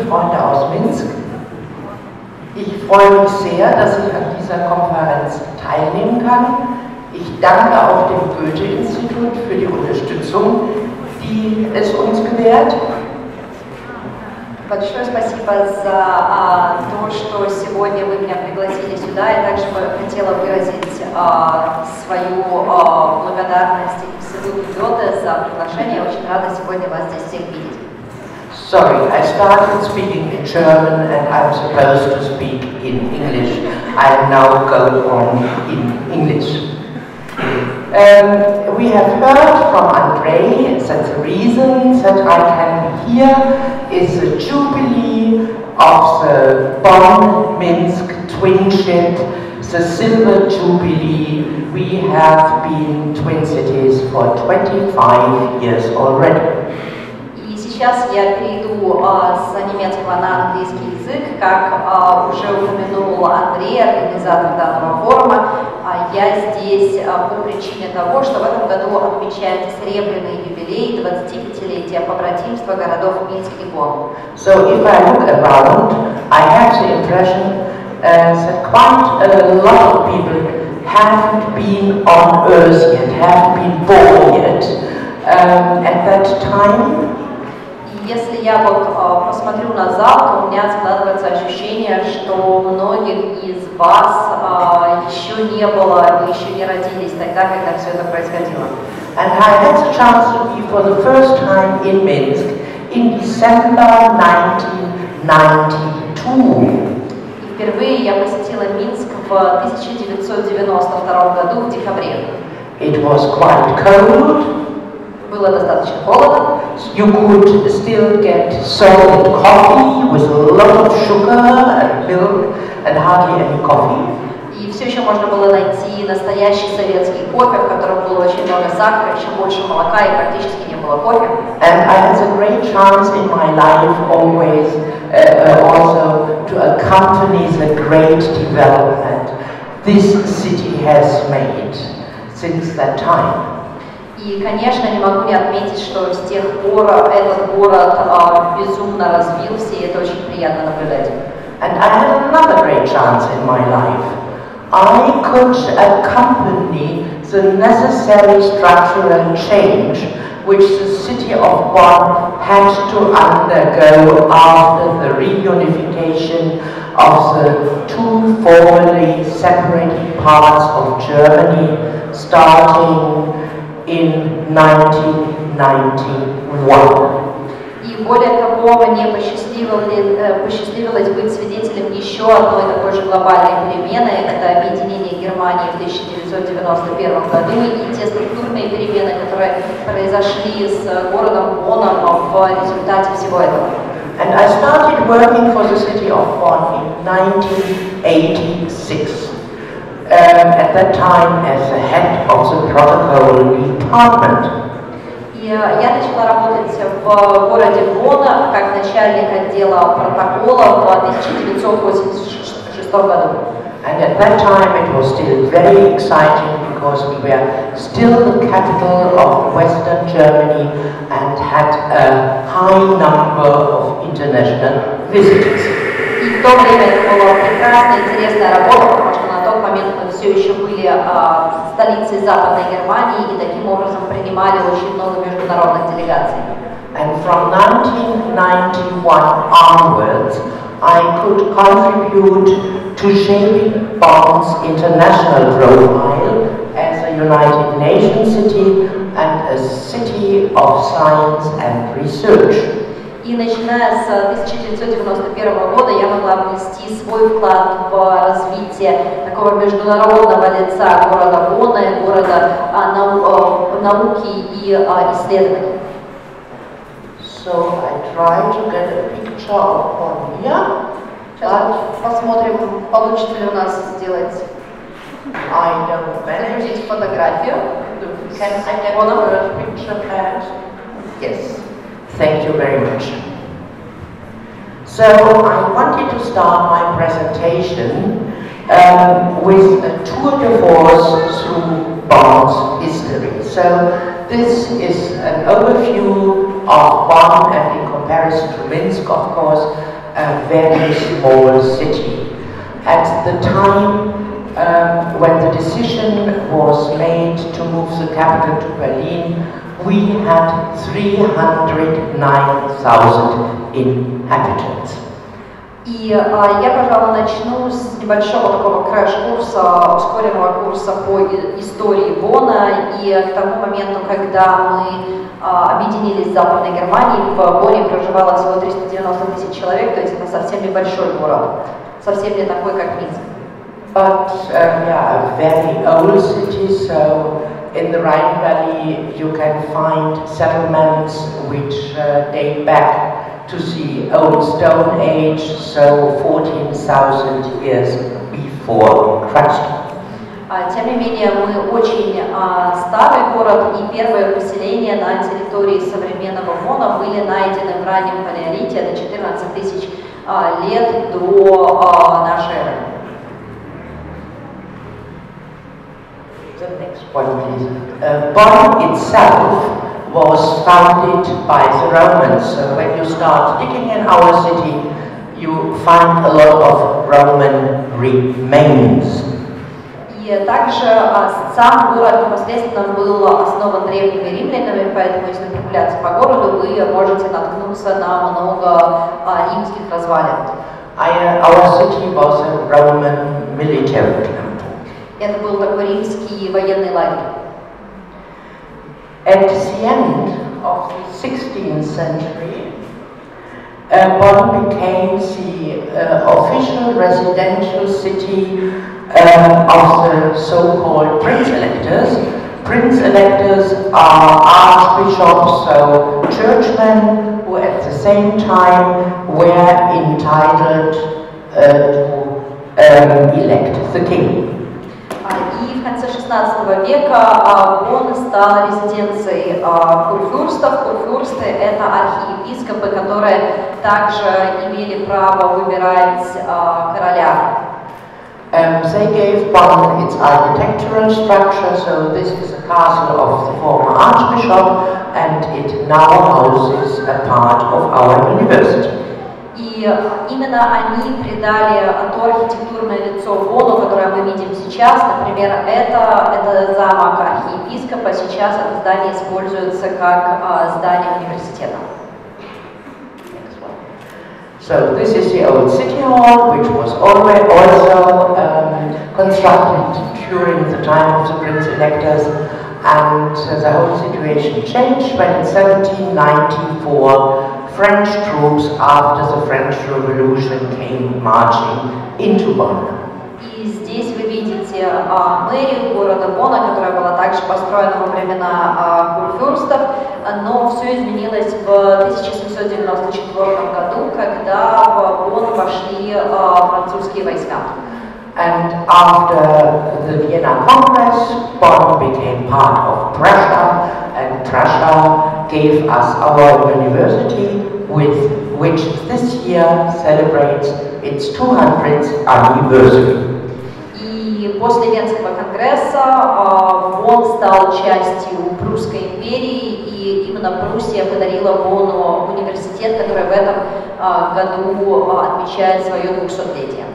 Freunde aus Minsk. Ich freue mich sehr, dass ich an dieser Konferenz teilnehmen kann. Ich danke auch dem Goethe-Institut für die Unterstützung, die es uns gewährt. Большое спасибо за то, что сегодня вы меня пригласили сюда. Я также хотела выразить свою благодарность Институту Гёте за приглашение. Я очень рада сегодня вас здесь всех видеть. Sorry, I started speaking in German and I'm supposed to speak in English. I'll now go on in English. We have heard from Andrei that the reason that I can be here is the jubilee of the Bonn-Minsk twin ship, the silver jubilee. We have been twin cities for 25 years already. Сейчас я перейду с немецкого на английский язык. Как уже упомянул Андрей, организатор данного форума, я здесь по причине того, что в этом году отмечается серебряный юбилей 25-летия побратимства городов Минск и Бонн. So if I look around, I have the impression that quite a lot of people haven't been on Earth yet, haven't been born yet. At that time, если я посмотрю назад, то у меня складывается ощущение, что многих из вас еще не было, вы еще не родились тогда, когда все это происходило. And I had the chance to be for the first time in Minsk in December 1992. Впервые я посетила Минск в 1992 году в декабре. It was quite cold. Было достаточно холодно. You could still get solid coffee with a lot of sugar and milk and hardly any coffee. И все еще можно было найти настоящий советский кофе, в котором было очень много сахара, еще больше молока и практически не было кофе. And I had a great chance in my life always also to accompany the great development this city has made since that time. И, конечно, не могу не отметить, что с тех пор этот город безумно развился, и это очень приятно наблюдать. And I had another great chance in my life. I could accompany the necessary structural change which the city of Bonn had to undergo after the reunification of the two formerly separated parts of Germany, starting in 1991. И более того, мне посчастливилось быть свидетелем еще одной такой же глобальной перемены. Это объединение Германии в 1991 году и те структурные перемены, которые произошли с городом Бонном в результате всего этого. And I started working for the city of Bonn in 1986. At that time as the head of the protocol department. Я начала работать в городе Бонн как начальник отдела протокола в 1986 году. And at that time it was still very exciting because we were still the capital of Western Germany and had a high number of international visitors. И в то время это была прекрасная, интересная работа, потому что на тот момент мы все еще были столицей Западной Германии и таким образом принимали очень много международных делегаций. And from 1991 onwards, I could contribute to shaping Bonn's international profile as a United Nations city and a city of science and research. И начиная с 1991 года я могла внести свой вклад в развитие такого международного лица города Бонна, города науки и исследований. So I try to get a picture of Bonn here. Сейчас посмотрим, получится ли у нас сделать загрузить фотографию. Can I get a picture first? Yes. Thank you very much. So I wanted to start my presentation with a tour de force through Bonn's history. So this is an overview of Bonn, and in comparison to Minsk, of course, a very small city. At the time when the decision was made to move the capital to Berlin, we had 309,000 inhabitants. И я, пожалуй, начну с небольшого такого крэш-курса, ускоренного курса по истории Бонна. И к тому моменту, когда мы объединились с Западной Германией, в Бонне проживало всего 390 тысяч человек, то есть это совсем небольшой город, совсем не такой, как Минск. But yeah, a very old city, so in the Rhine Valley you can find settlements which date back to the Old Stone Age, so 14,000 years before Christ. Тем не менее, мы очень старый город, и первые поселения на территории современного Бонна были найдены в раннем палеолите, это 14 тысяч лет до нашей эры. The next one, please. Bonn itself was founded by the Romans. So when you start digging in our city, you find a lot of Roman remains. И также сам город непосредственно был основан древними римлянами, поэтому если прогуляться по городу, вы можете наткнуться на много римских развалин. Our city was a Roman military camp. Это был такой римский военный лагерь. At the end of the 16th century, Bonn became the official residential city of the so-called prince-electors. Prince-electors are archbishops, so churchmen who at the same time were entitled to elect the king. И в конце XVI века Бонн стал резиденцией курфюрстов. Курфюрсты — это архиепископы, которые также имели право выбирать короля. They gave Bonn its architectural structure, so this is a castle of the former archbishop, and it now houses a part of our university. И именно они придали то архитектурное лицо Бонну, которое мы видим сейчас. Например, это замок архиепископа, сейчас это здание используется как здание университета. So this is the old city hall, which was already also constructed during the time of the prince-electors, and the whole situation changed when in 1794 French troops after the French Revolution came marching into Bonn. И здесь вы видите мэрию города Бонна, которая была также построена во времена курфюрстов, но все изменилось в 1794 году, когда в Бонн вошли французские войска. And after the Vienna Congress, Bonn became part of Prussia, and Prussia gave us our university, with which this year celebrates its 200th anniversary. И после Венского конгресса Бонн стал частью Прусской империи, и именно Пруссия подарила Бонну университет, который в этом году отмечает свое 200-летие.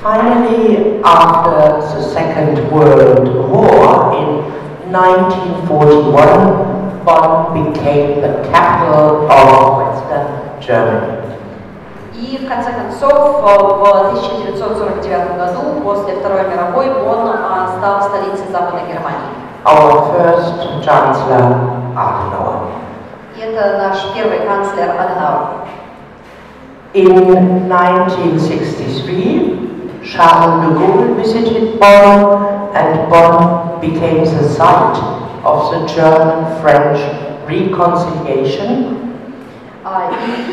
Finally, after the Second World War in 1941, Bonn became the capital of Western Germany. И в конце концов, в 1949 году, после Второй мировой, Бонн стал столицей Западной Германии. Our first Chancellor, Adenauer. И это наш первый канцлер Аденауэр. In 1963, Charles de Gaulle visited Bonn, and Bonn became the site of the German-French reconciliation.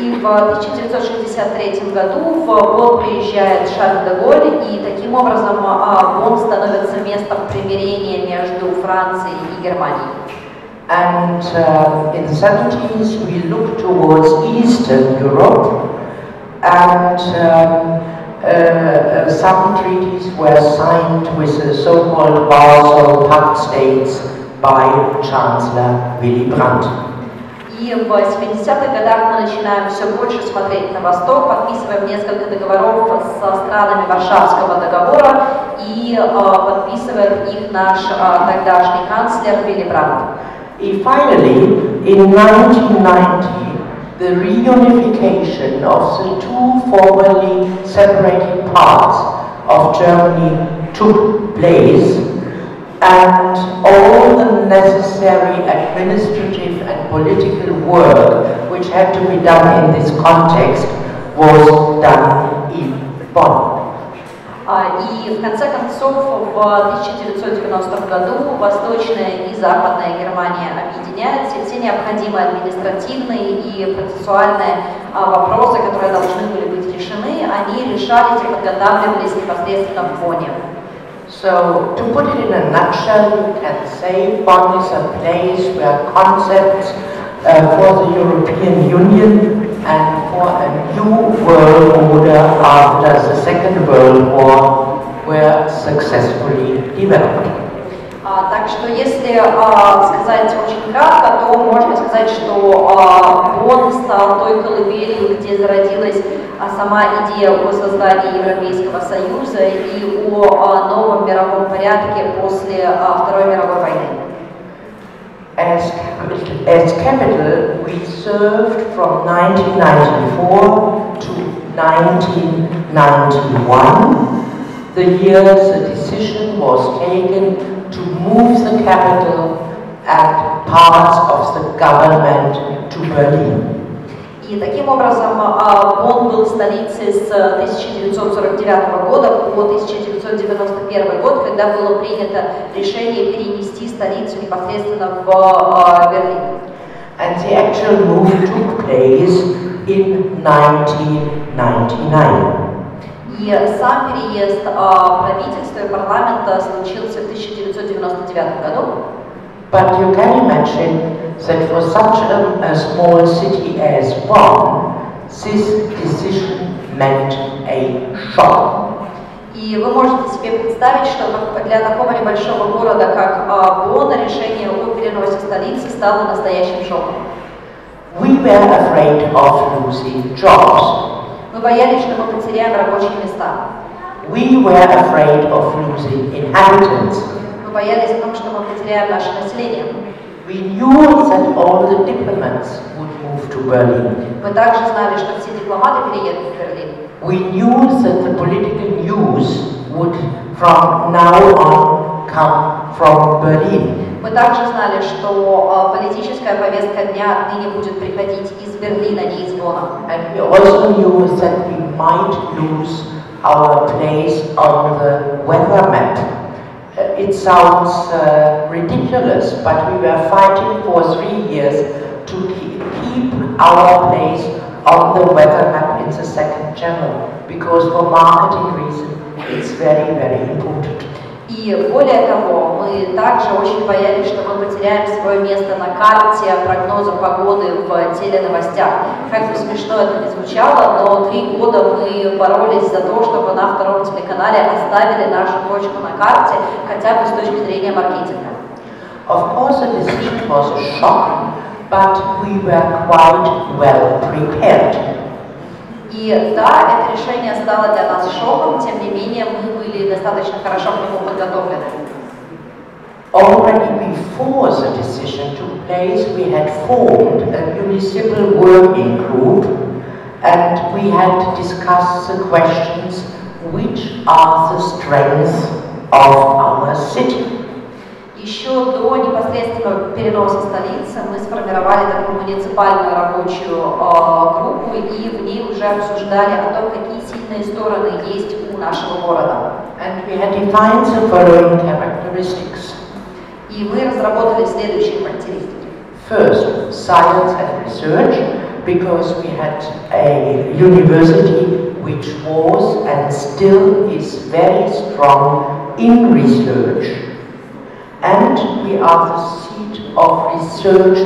И в 1963 году в Бонн приезжает Шарль де Голль, и таким образом Бонн становится местом примирения между Францией и Германией. And in the 70s we looked towards Eastern Europe, and some treaties were signed with the so-called Warsaw Pact states by Chancellor Willy Brandt. И И в 70-х годах мы начинаем все больше смотреть на восток, подписываем несколько договоров со странами Варшавского договора и подписывает их наш тогдашний канцлер Вилли Брандт. And finally, in 1990, the reunification of the two formerly separated parts of Germany took place, and all the necessary administrative and political work which had to be done in this context was done in Bonn. И в конце концов в 1990 году Восточная и Западная Германия объединяются, и все необходимые административные и процессуальные вопросы, которые должны были быть решены, они решались и подготавливались непосредственно в Бонне. So, to put it in a nutshell, you can say Bonn is a place where concepts for the European Union and for a new world order after the Second World War were successfully developed. Так что, если сказать очень кратко, то можно сказать, что Бонн стал той колыбелью, где зародилась сама идея о создании Европейского Союза и о новом мировом порядке после Второй мировой войны. As capital, we served from 1994 to 1991, the year the decision was taken to move the capital and parts of the government to Berlin. И таким образом Бонн был столицей с 1949 года по 1991 год, когда было принято решение перенести столицу непосредственно в Берлин. And the actual move took place in 1999. И сам переезд правительства и парламента случился в 1999 году. But you can imagine that for such a small city as Bonn, this decision meant a shock. И вы можете себе представить, что для такого небольшого города, как Бонн, решение о переносе столицы стало настоящим шоком. We were afraid of losing jobs. Мы боялись, что мы потеряем рабочие места. We were afraid of losing inhabitants. Мы боялись о том, что мы потеряем наше население. We knew that all the diplomats would move to Berlin. Мы также знали, что все дипломаты переедут в Берлин. We knew that the political news would from now on come from Berlin. Мы также знали, что политическая повестка дня отныне будет приходить из Берлина, не из Бонна. And we also knew that we might lose our place on the weather map. It sounds ridiculous, but we were fighting for 3 years to keep our place on the weather map in the second channel, because for marketing reasons it's very, very important. И более того, мы также очень боялись, что мы потеряем свое место на карте прогноза погоды в теленовостях. Как бы смешно это ни звучало, но 3 года мы боролись за то, чтобы на втором телеканале оставили нашу точку на карте, хотя бы с точки зрения маркетинга. Of course, the decision was a shock, but we were quite well prepared. И да, это решение стало для нас шоком, тем не менее мы были достаточно хорошо к нему подготовлены. Already before the decision took place, we had formed a municipal working group and we had discussed the questions, which are the strengths of our city. Еще до непосредственного переноса столицы мы сформировали такую муниципальную рабочую группу и в ней уже обсуждали о том, какие сильные стороны есть у нашего города. And we had defined the following characteristics. И мы разработали следующие характеристики. First, science and research, because we had a university which was and still is very strong in research. And we are the seat of research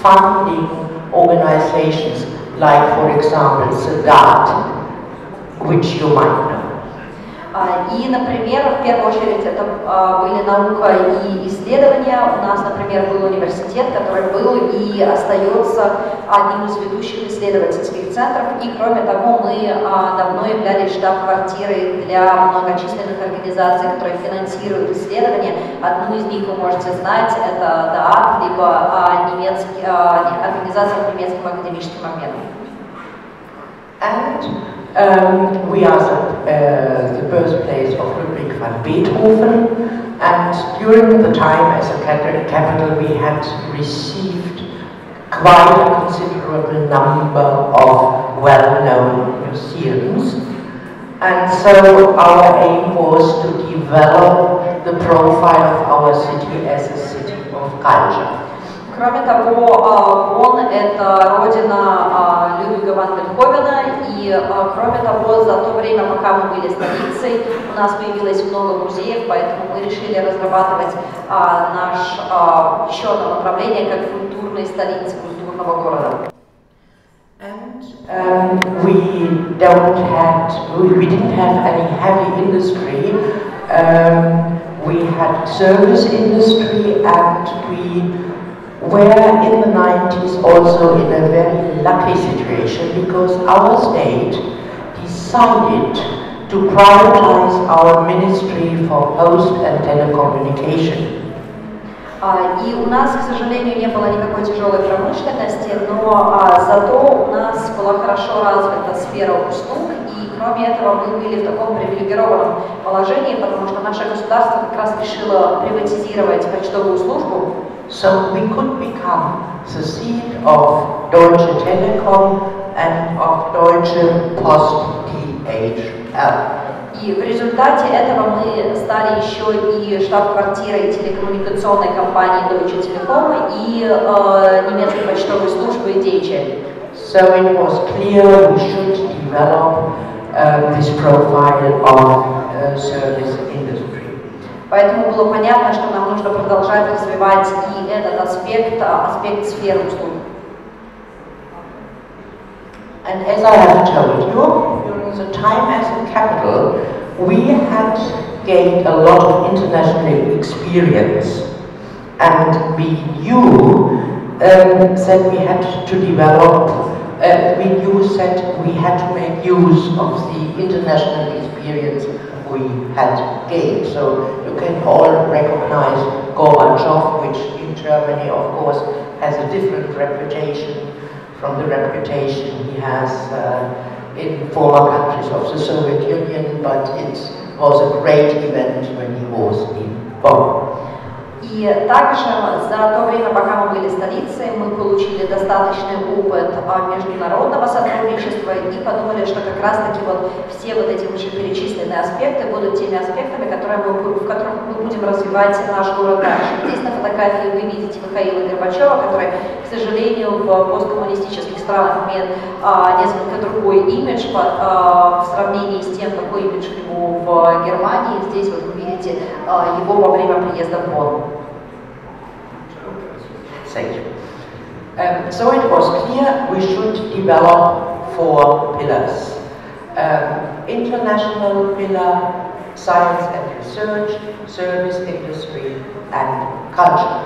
funding organizations, like, for example, the GARD, which you might know. И, например, в первую очередь это были наука и исследования. У нас, например, был университет, который был и остается одним из ведущих исследовательских центров. И, кроме того, мы давно являлись штаб-квартирой для многочисленных организаций, которые финансируют исследования. Одну из них вы можете знать, это ДААТ, либо организация по немецким академическим обменам. And we are the birthplace of Ludwig van Beethoven, and during the time as a capital we had received quite a considerable number of well-known museums, and so our aim was to develop the profile of our city as a city of culture. Кроме того, Бонн – это родина Людвига ван Бетховена, и кроме того, за то время, пока мы были столицей, у нас появилось много музеев, поэтому мы решили разрабатывать еще одно направление как культурные столицы, культурного города. And we didn't have any heavy industry. We had service industry, and we were in the 90s also in a very lucky situation because our state decided to privatize our Ministry for Post and Telecommunication. И у нас, к сожалению, не было никакой тяжелой промышленности, но зато у нас была хорошо развита сфера услуг, и кроме этого мы были в таком привилегированном положении, потому что наше государство как раз решило приватизировать почтовую службу. So we could become the seat of Deutsche Telekom and of Deutsche Post DHL. И в результате этого мы стали еще и штаб-квартирой телекоммуникационной компании Deutsche Telekom и немецкой почтовой службы DHL. So it was clear we should develop this profile of service industry. Поэтому было понятно, что нам нужно продолжать развивать и этот аспект сферы услуг. And as I have told you, during the time as a capital, we had gained a lot of international experience, and we knew that we had to develop. We knew that we had to make use of the international experience we had gained. So you can all recognize Gorbachev, which in Germany, of course, has a different reputation from the reputation he has in former countries of the Soviet Union, but it was a great event when he was in Bonn. И также за то время, пока мы были столицей, мы получили достаточный опыт международного сотрудничества и подумали, что как раз-таки вот все вот эти вышеперечисленные аспекты будут теми аспектами, в которых мы будем развивать наш город дальше. Здесь на фотографии вы видите Михаила Горбачева, который, к сожалению, в посткоммунистических странах имеет несколько другой имидж в сравнении с тем, какой имидж у него в Германии. Здесь вот вы видите его во время приезда в Бонн. So it was clear we should develop 4 pillars. International pillar, science and research, service industry and culture.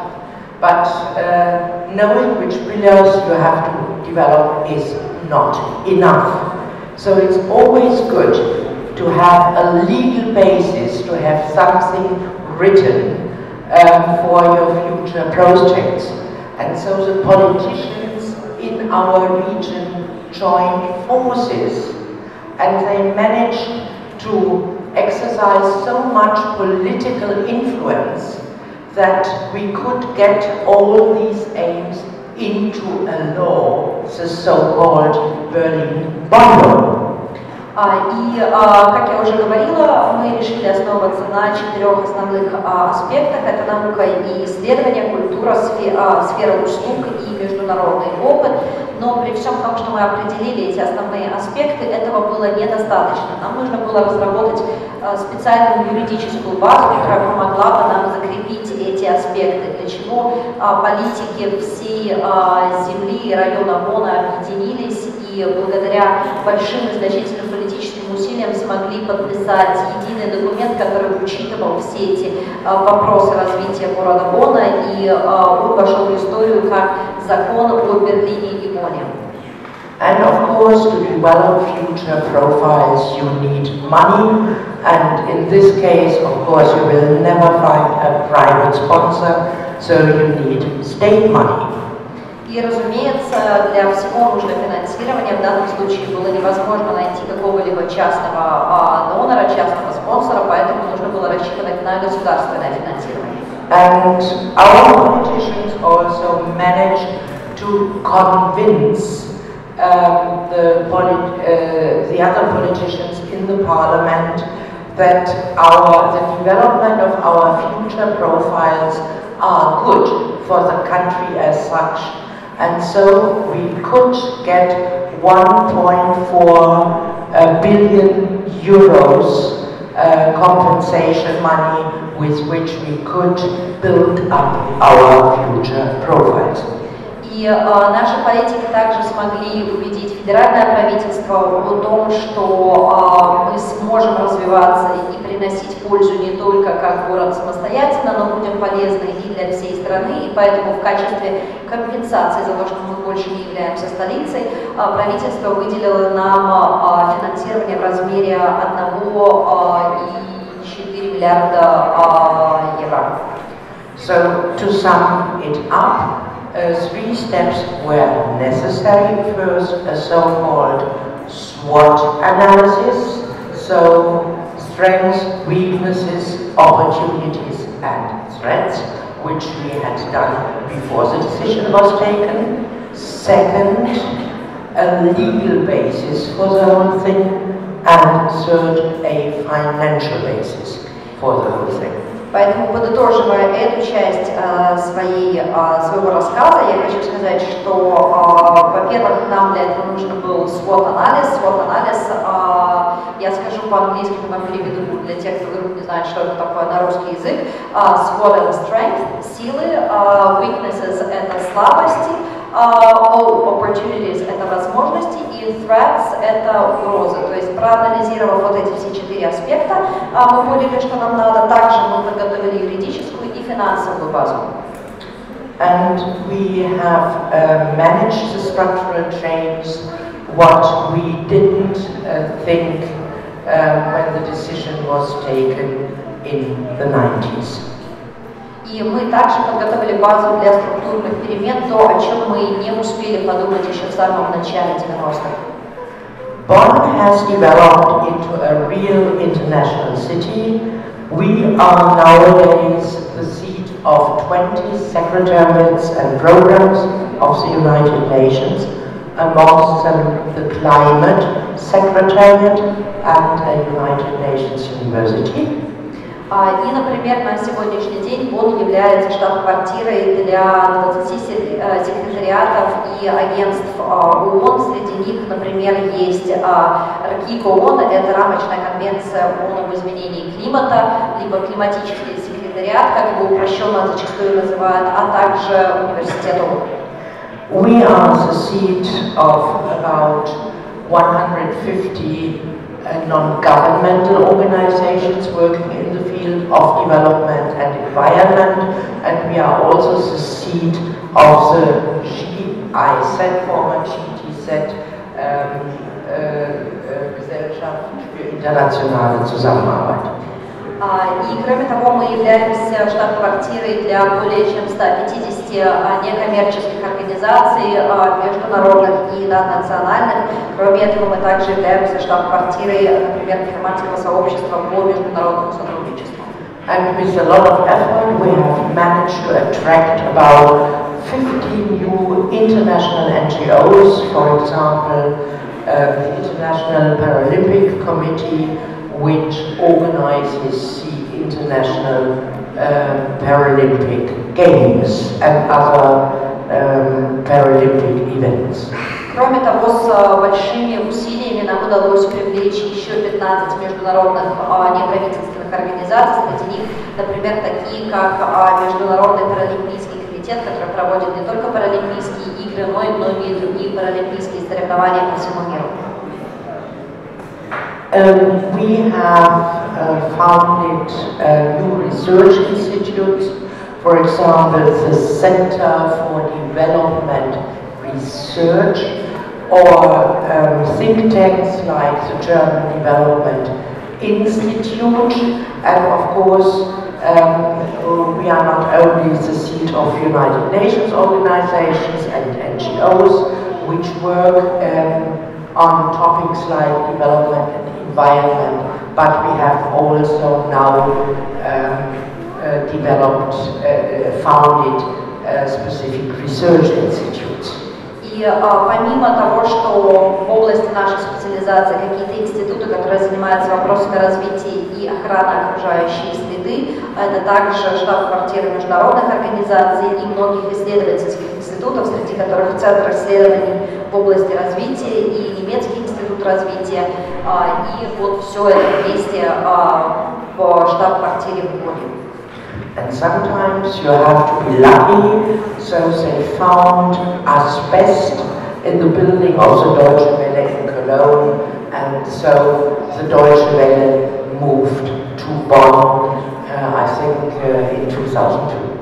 But knowing which pillars you have to develop is not enough. So it's always good to have a legal basis, to have something written for your future projects. And so the politicians in our region joined forces, and they managed to exercise so much political influence that we could get all these aims into a law, the so-called Berlin Bundle. И, как я уже говорила, мы решили основываться на 4 основных аспектах. Это наука и исследования, культура, сфера услуг и международный опыт. Но при всем том, что мы определили эти основные аспекты, этого было недостаточно. Нам нужно было разработать специальную юридическую базу, которая помогла бы нам закрепить эти аспекты, для чего политики всей земли и района Бонна объединились, и благодаря большим и значительным политическим политическим усилиям смогли подписать единый документ, который учитывал все эти вопросы развития города Бонна, и он вошел в историю как закон о Берлине и Бонне. And of course, to develop future profiles, you need money, and in this case, of course, you will never find a private sponsor, so you need state money. И, разумеется, для всего нужно финансирование. В данном случае было невозможно найти какого-либо частного донора, частного спонсора, поэтому нужно было рассчитывать на государственное финансирование. And our politicians also managed to convince the other politicians in the parliament that the development of our future profiles are good for the country as such. And so we could get 1.4 billion euros compensation money with which we could build up our future profiles. И наши политики также смогли убедить федеральное правительство о том, что мы сможем развиваться и приносить пользу не только как город самостоятельно, но будем полезны и для всей страны. И поэтому в качестве компенсации за то, что мы больше не являемся столицей, правительство выделило нам финансирование в размере 1,4 миллиарда евро. So to sum it up, 3 steps were necessary. First, a so-called SWOT analysis, so strengths, weaknesses, opportunities and threats, which we had done before the decision was taken. Second, a legal basis for the whole thing, and third, a financial basis for the whole thing. Поэтому, подытоживая эту часть своего рассказа, я хочу сказать, что, во-первых, нам для этого нужен был SWOT-анализ. SWOT-анализ, я скажу по-английски, но вам переведу для тех, кто вдруг не знает, что это такое на русский язык. SWOT — это strength, силы, weaknesses — это слабости, opportunities — это возможности, и threats — это угрозы. То есть, проанализировав вот эти все 4 аспекта, мы поняли, что нам надо. Также мы подготовили юридическую и финансовую базу. And we have managed the structural change. What we didn't think when the decision was taken in the 90s. И мы также подготовили базу для структурных перемен, то, о чем мы не успели подумать еще в самом начале 90-х. Bonn has developed into a real international city. We are nowadays the seat of 20 secretariats and programs of the United Nations, amongst them the Climate Secretariat and a United Nations University. И, например, на сегодняшний день Бонн является штаб-квартирой для 20 секретариатов и агентств ООН. Среди них, например, есть РКИК ООН, это рамочная конвенция ООН об изменении климата, либо климатический секретариат, как его упрощенно зачастую называют, а также университет ООН. We are the seat of about 150 non-governmental organizations working in the field of development and environment, and we are also the seat of the GIZ, former GTZ, Gesellschaft für internationale Zusammenarbeit. И, кроме того, мы являемся штаб-квартирой для более чем 150 некоммерческих организаций, международных и наднациональных. Кроме этого, мы также являемся штаб-квартирой, например, германского сообщества по международному сотрудничеству. And with a lot of effort, we have managed to attract about 50 new international NGOs, for example, the International Paralympic Committee, which organizes the International Paralympic Games and other Paralympic events. Кроме того, с большими усилиями нам удалось привлечь еще 15 международных неправительственных организаций, среди них, например, такие как Международный паралимпийский комитет, который проводит не только паралимпийские игры, но и многие другие паралимпийские соревнования по всему миру. We have founded new research institutes, for example, the Center for Development Research, or think tanks like the German Development Institute, and of course we are not only the seat of United Nations organizations and NGOs which work on topics like development and environment, but we have also now founded specific research institutes. И помимо того, что в области нашей специализации какие-то институты, которые занимаются вопросами развития и охраны окружающей среды, это также штаб-квартиры международных организаций и многих исследовательских институтов, среди которых Центр исследований в области развития и немецкий институт развития. И вот все это вместе в штаб-квартире в Горе. And sometimes you have to be lucky, so they found us best in the building of the Deutsche Welle in Cologne, and so the Deutsche Welle moved to Bonn, I think in 2002.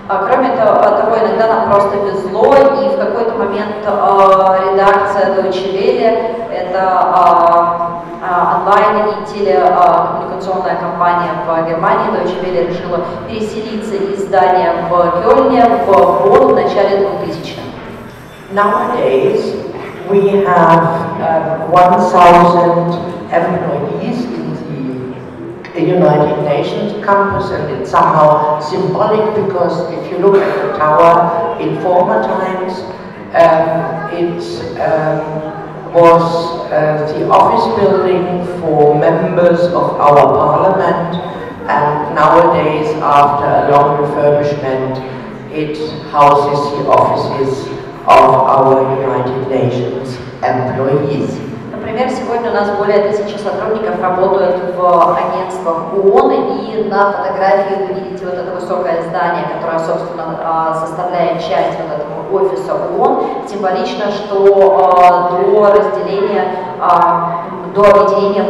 Кроме того, иногда нам просто везло, и в какой-то момент редакция Deutsche Welle, это онлайн и телекоммуникационная компания в Германии, Deutsche Welle решила переселиться из здания в Кёльне в Бонн в начале 2000-х. Nowadays we have 1,000 employees the United Nations campus, and it's somehow symbolic because if you look at the tower in former times, it was the office building for members of our parliament, and nowadays, after a long refurbishment, it houses the offices of our United Nations employees. Например, сегодня у нас более 1000 сотрудников работают в агентствах ООН, и на фотографии вы видите вот это высокое здание, которое, собственно, составляет часть вот этого офиса ООН. Символично, что до разделения, до объединения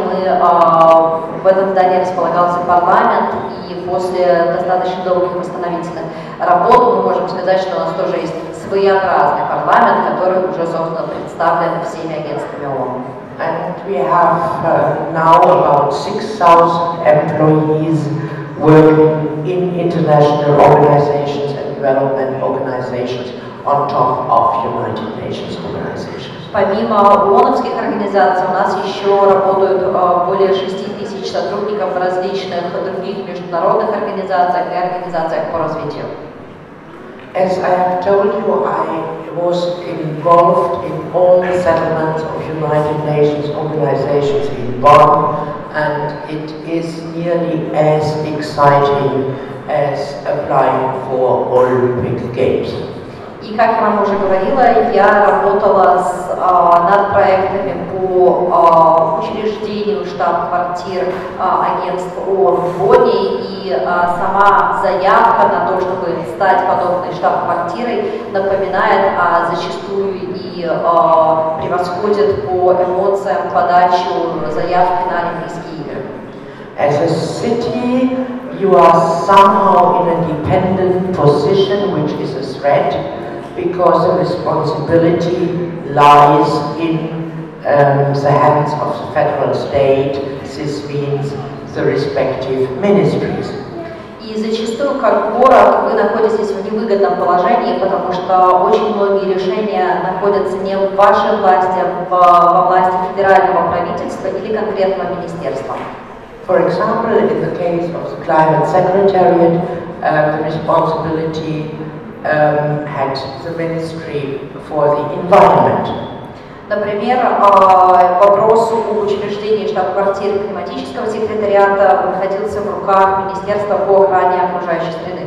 в этом здании располагался парламент, и после достаточно долгих восстановительных работ мы можем сказать, что у нас тоже есть своеобразный парламент, который уже, собственно, представлен всеми агентствами ООН. And we have now about 6,000 employees working in international organizations and development organizations on top of United Nations organizations. Помимо ООНовских организаций у нас еще работают более 6000 сотрудников в различных других международных организациях и организациях по развитию. As I have told you, I was involved in all the settlements of United Nations organizations in Bonn, and it is nearly as exciting as applying for Olympic Games. И, как я вам уже говорила, я работала над проектами по учреждению штаб-квартир агентств ООН в Бонне, и сама заявка на то, чтобы стать подобной штаб-квартирой, напоминает, а зачастую и превосходит по эмоциям подачу заявки на Олимпийские игры. As a city, you are somehow in a dependent position, which is a threat, because the responsibility lies in the hands of the federal state. This means the respective ministries. И зачастую, как город, вы находитесь в невыгодном положении, потому что очень многие решения находятся не в вашей власти, а во власти федерального правительства или конкретного министерства. For example, in the case of the Climate Secretariat, the responsibility had the Ministry for the Environment. Например, вопрос об учреждении штаб-квартиры климатического секретариата находился в руках Министерства по охране окружающей среды.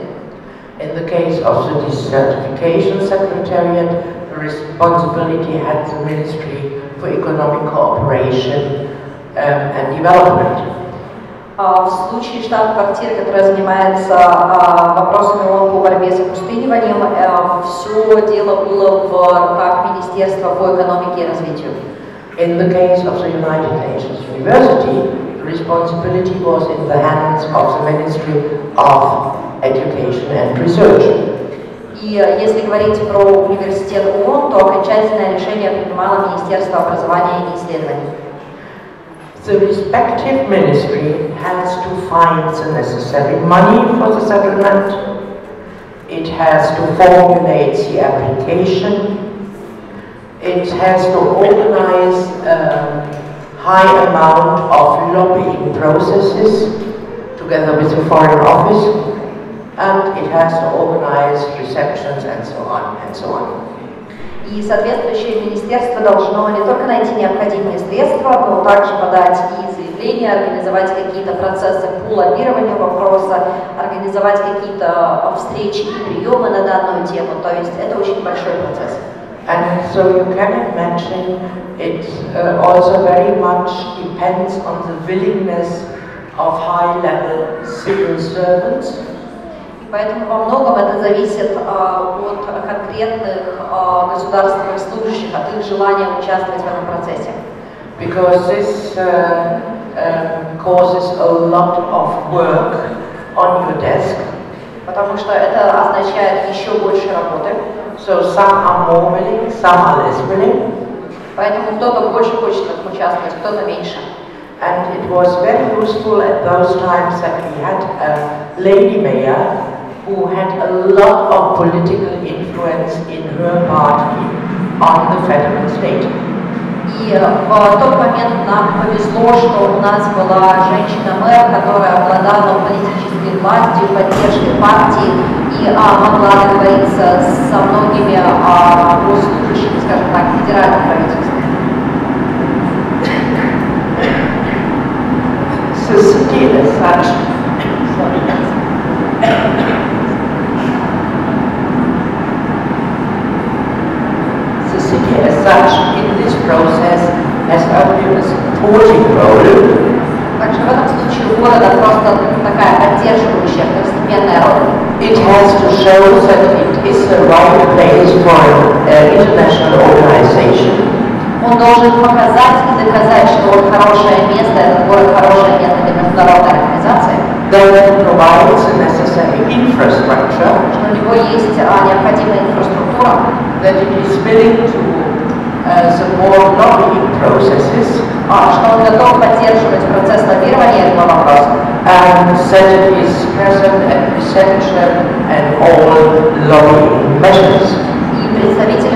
In the case of the Desertification Secretariat, the responsibility had the Ministry for Economic Cooperation and Development. В случае штаб-квартиры, которая занимается вопросами ООН по борьбе с опустыниванием, все дело было в руках Министерства по экономике и развитию. In the case of the United Nations University, the responsibility was in the hands of the Ministry of Education and Research. И если говорить про университет ООН, то окончательное решение принимало Министерство образования и исследований. The respective ministry has to find the necessary money for the settlement. It has to formulate the application. It has to organize a high amount of lobbying processes together with the Foreign Office. And it has to organize receptions and so on and so on. И соответствующее министерство должно не только найти необходимые средства, но также подать и заявления, организовать какие-то процессы по лоббированию вопроса, организовать какие-то встречи и приемы на данную тему. То есть это очень большой процесс. And so you can imagine it also very much depends on the willingness of high-level civil servants. Поэтому во многом это зависит от конкретных государственных служащих, от их желания участвовать в этом процессе. Because this causes a lot of work on your desk. Потому что это означает еще больше работы. So some are more willing, some are less willing. Поэтому кто-то больше хочет в этом участвовать, кто-то меньше. And it was very useful at those times that we had a lady mayor who had a lot of political influence in her party on the federal state. И в тот момент нам повезло, что у нас была женщина-мэр, которая обладала политической властью, поддержкой партии и могла договориться со многими госслужащими, скажем так, федерального правительства. The city as such, in this process has only a supporting role. Также в этом случае у города просто такая поддерживающая, второстепенная роль. It has to show that it is the right place for an international organization. Он должен показать и доказать, что он хорошее место, этот город хорошее место для международной организации. That it provides the necessary infrastructure. Что у него есть необходимая инфраструктура. That it is willing to support lobbying processes. Что он готов поддерживать процесс лоббирования этого вопроса. And that it is present at reception and all lobbying measures. И представители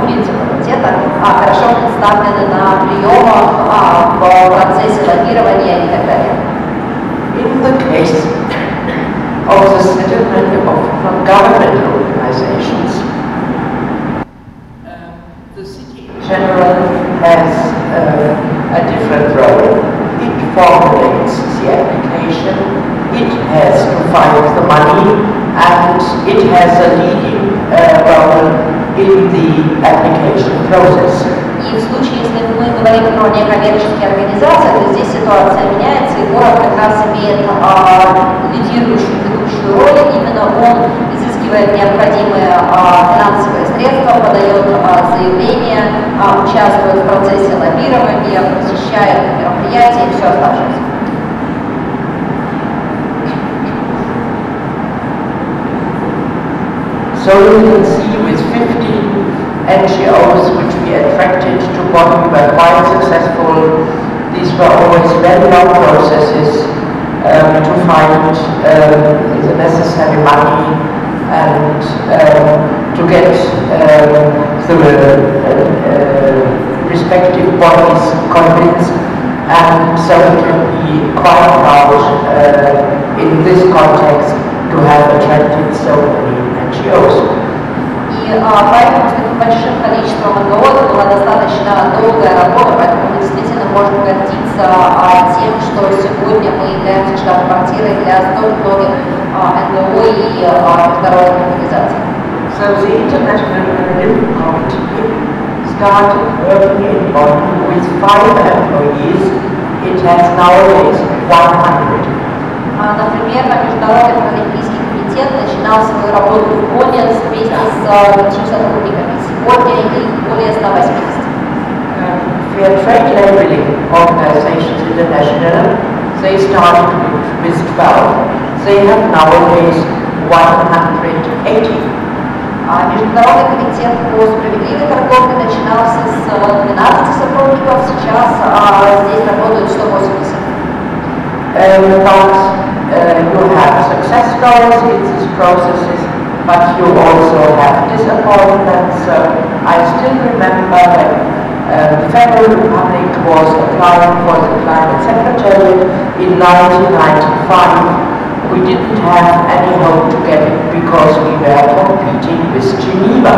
муниципалитета хорошо представлены на приемах в процессе лоббирования и так далее. In the case of the settlement of governmental organizations, the city in general has a different role. It formulates the application, it has to find the money, and it has a leading role in the application process. И в случае, если мы говорим про некоммерческие организации, то здесь ситуация меняется, и город как раз имеет лидирующую, ведущую роль. Именно он изыскивает необходимые финансовые средства, подает заявления, участвует в процессе лоббирования, посещает мероприятия и все оставшееся. So you can see with 50 NGOs which we attracted to Bonn, we were quite successful. These were always very long processes to find the necessary money and to get the respective bodies convinced, and so we can be quite proud in this context to have attracted so many NGOs. И поэтому с таким большим количеством НГО это была достаточно долгая работа, поэтому мы действительно можем гордиться тем, что сегодня мы являемся штаб-квартирой для столь многих НГО и международных организаций. So the International Olympic Committee started working in Bonn with 5 employees. It has nowadays 100. Например, Международный олимпийский комитет начинал свою работу в Бонне вместе с 5 сотрудниками. Сегодня их более 180. We had trade labeling organizations international. They started with 12. They have nowadays 180. Международный комитет по справедливой торговле начинался с 12 сотрудников, сейчас здесь работают 180. You have success stories in these processes, but you also have disappointments. I still remember that the Federal Republic was applying for the Climate Secretariat in 1995. We didn't have any hope to get it because we were competing with Geneva.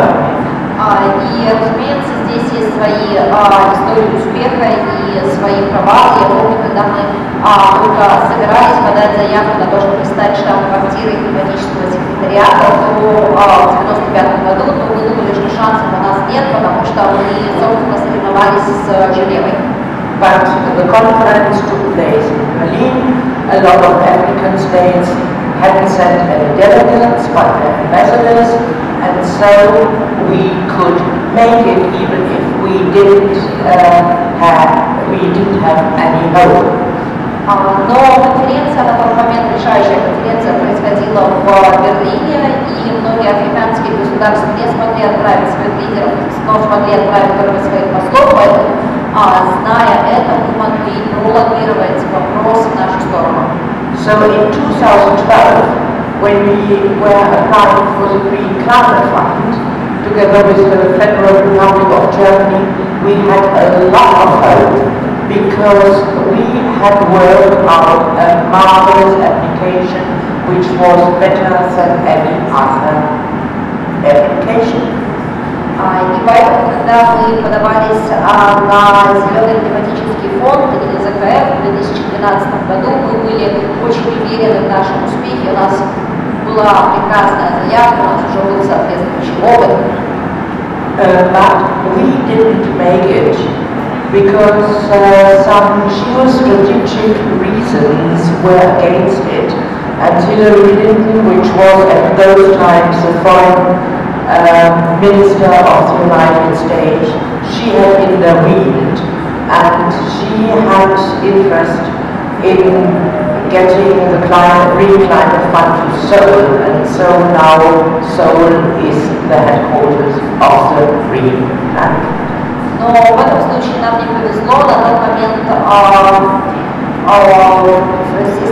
И, разумеется, здесь есть свои истории успеха и свои провалы. Я помню, когда мы только собирались подать заявку на то, чтобы стать штаб-квартирой климатического секретариата, то в 1995 году, то мы думали, что шансов у нас нет, потому что мы, собственно, соревновались с Женевой. But the conference took place in Berlin. A lot of African states hadn't sent any delegates, but ambassadors, and so we could make it even if we didn't have any hope. Но конференция, на тот момент решающая конференция, происходила в Берлине, и многие африканские государства не смогли отправить своих лидеров, но смогли отправить только своих послов, поэтому, зная это, мы могли пролоббировать вопрос в нашу сторону. So in 2012, when we were applying for the Green Climate Fund, together with the Federal Republic of Germany, we had a lot of hope because we had worked out a marvelous application which was better than any other application. И поэтому, когда мы подавались на Зеленый климатический фонд или ЗКФ в 2012 году, мы были очень уверены в нашем успехе. У нас была прекрасная заявка, у нас уже был соответствующий опыт. But we didn't make it because some geostrategic reasons were against it. And Hillary Clinton, which was at those times the foreign Minister of the United States, she had intervened and she had interest in getting the Green Climate Fund to Seoul, and so now Seoul is the headquarters of the Green Climate. Но в этом случае нам не повезло. На тот момент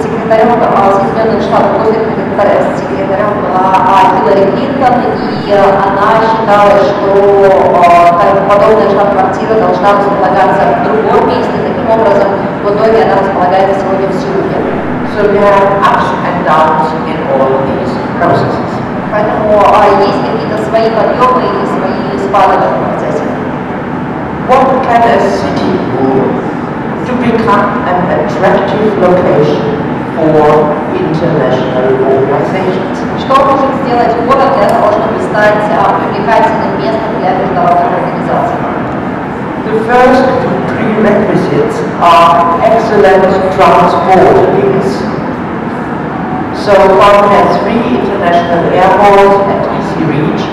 секретарем Соединенных Штатов, секретарем была Хиллари Клинтон, и она считала, что подобная штаб-квартира должна располагаться в другом месте. Таким образом, в итоге она располагается сегодня в Сеуле. So there are ups and downs in all these processes. Поэтому есть какие-то свои подъемы или свои спады в этом процессе. What can a city do to become an attractive location for international organizations? Что может сделать город для того, чтобы стать привлекательным местом для международных организаций? The first two prerequisites are excellent transport links. So one has 3 international airports at easy reach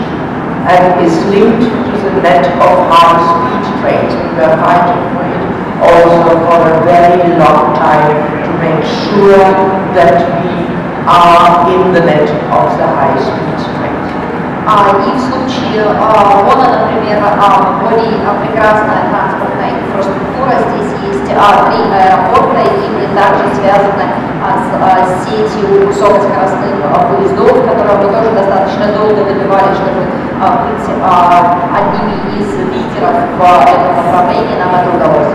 and is linked to the net of high-speed trains. We are fighting for it also for a very long time to make sure that we are in the net of the high-speed trains. И в случае Вона, например, более прекрасная транспортная инфраструктура. Здесь есть 3 аэропорта, и мы также связаны с сетью высокоскоростных поездов, которые мы тоже достаточно долго добивались, чтобы быть одними из лидеров в этом направлении. Нам это удалось.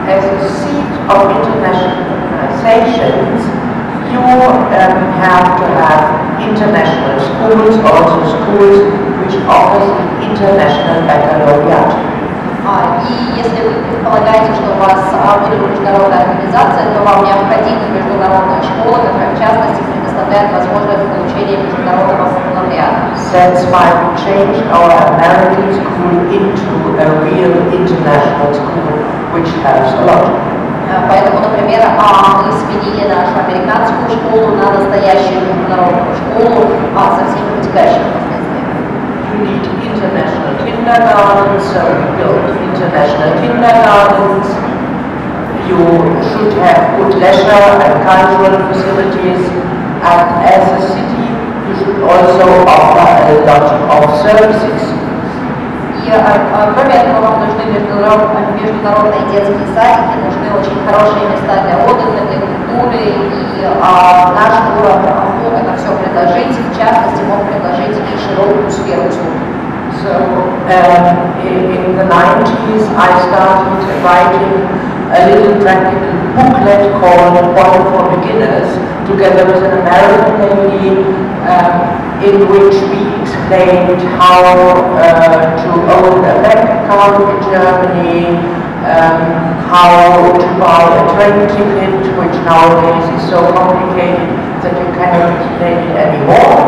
As a seat of international organizations, you have to have international schools, also schools which offer international baccalaureate. И если вы предполагаете, что у вас будет международная организация, то вам необходима международная школа, которая в частности предоставляет возможность получения международного бакалавриата. That's why we changed our American school into a real international school, which helps a lot. Поэтому, например, мы сменили нашу американскую школу на настоящую международную школу со всеми вытекающими последствиями. need international kindergartens, so we built international kindergartens. You should have good leisure and cultural facilities, and as a city you should also offer a lot of services. И кроме этого вам нужны международные детские садики, нужны очень хорошие места для отдыха, для культуры, и наш город мог это все предложить, в частности мог предложить и широкую сферу услуг. So in the 90s I started writing a little practical booklet called Water for Beginners, together with an American lady, in which we explained how to open a bank account in Germany, how to buy a train ticket, which nowadays is so complicated that you cannot explain it anymore,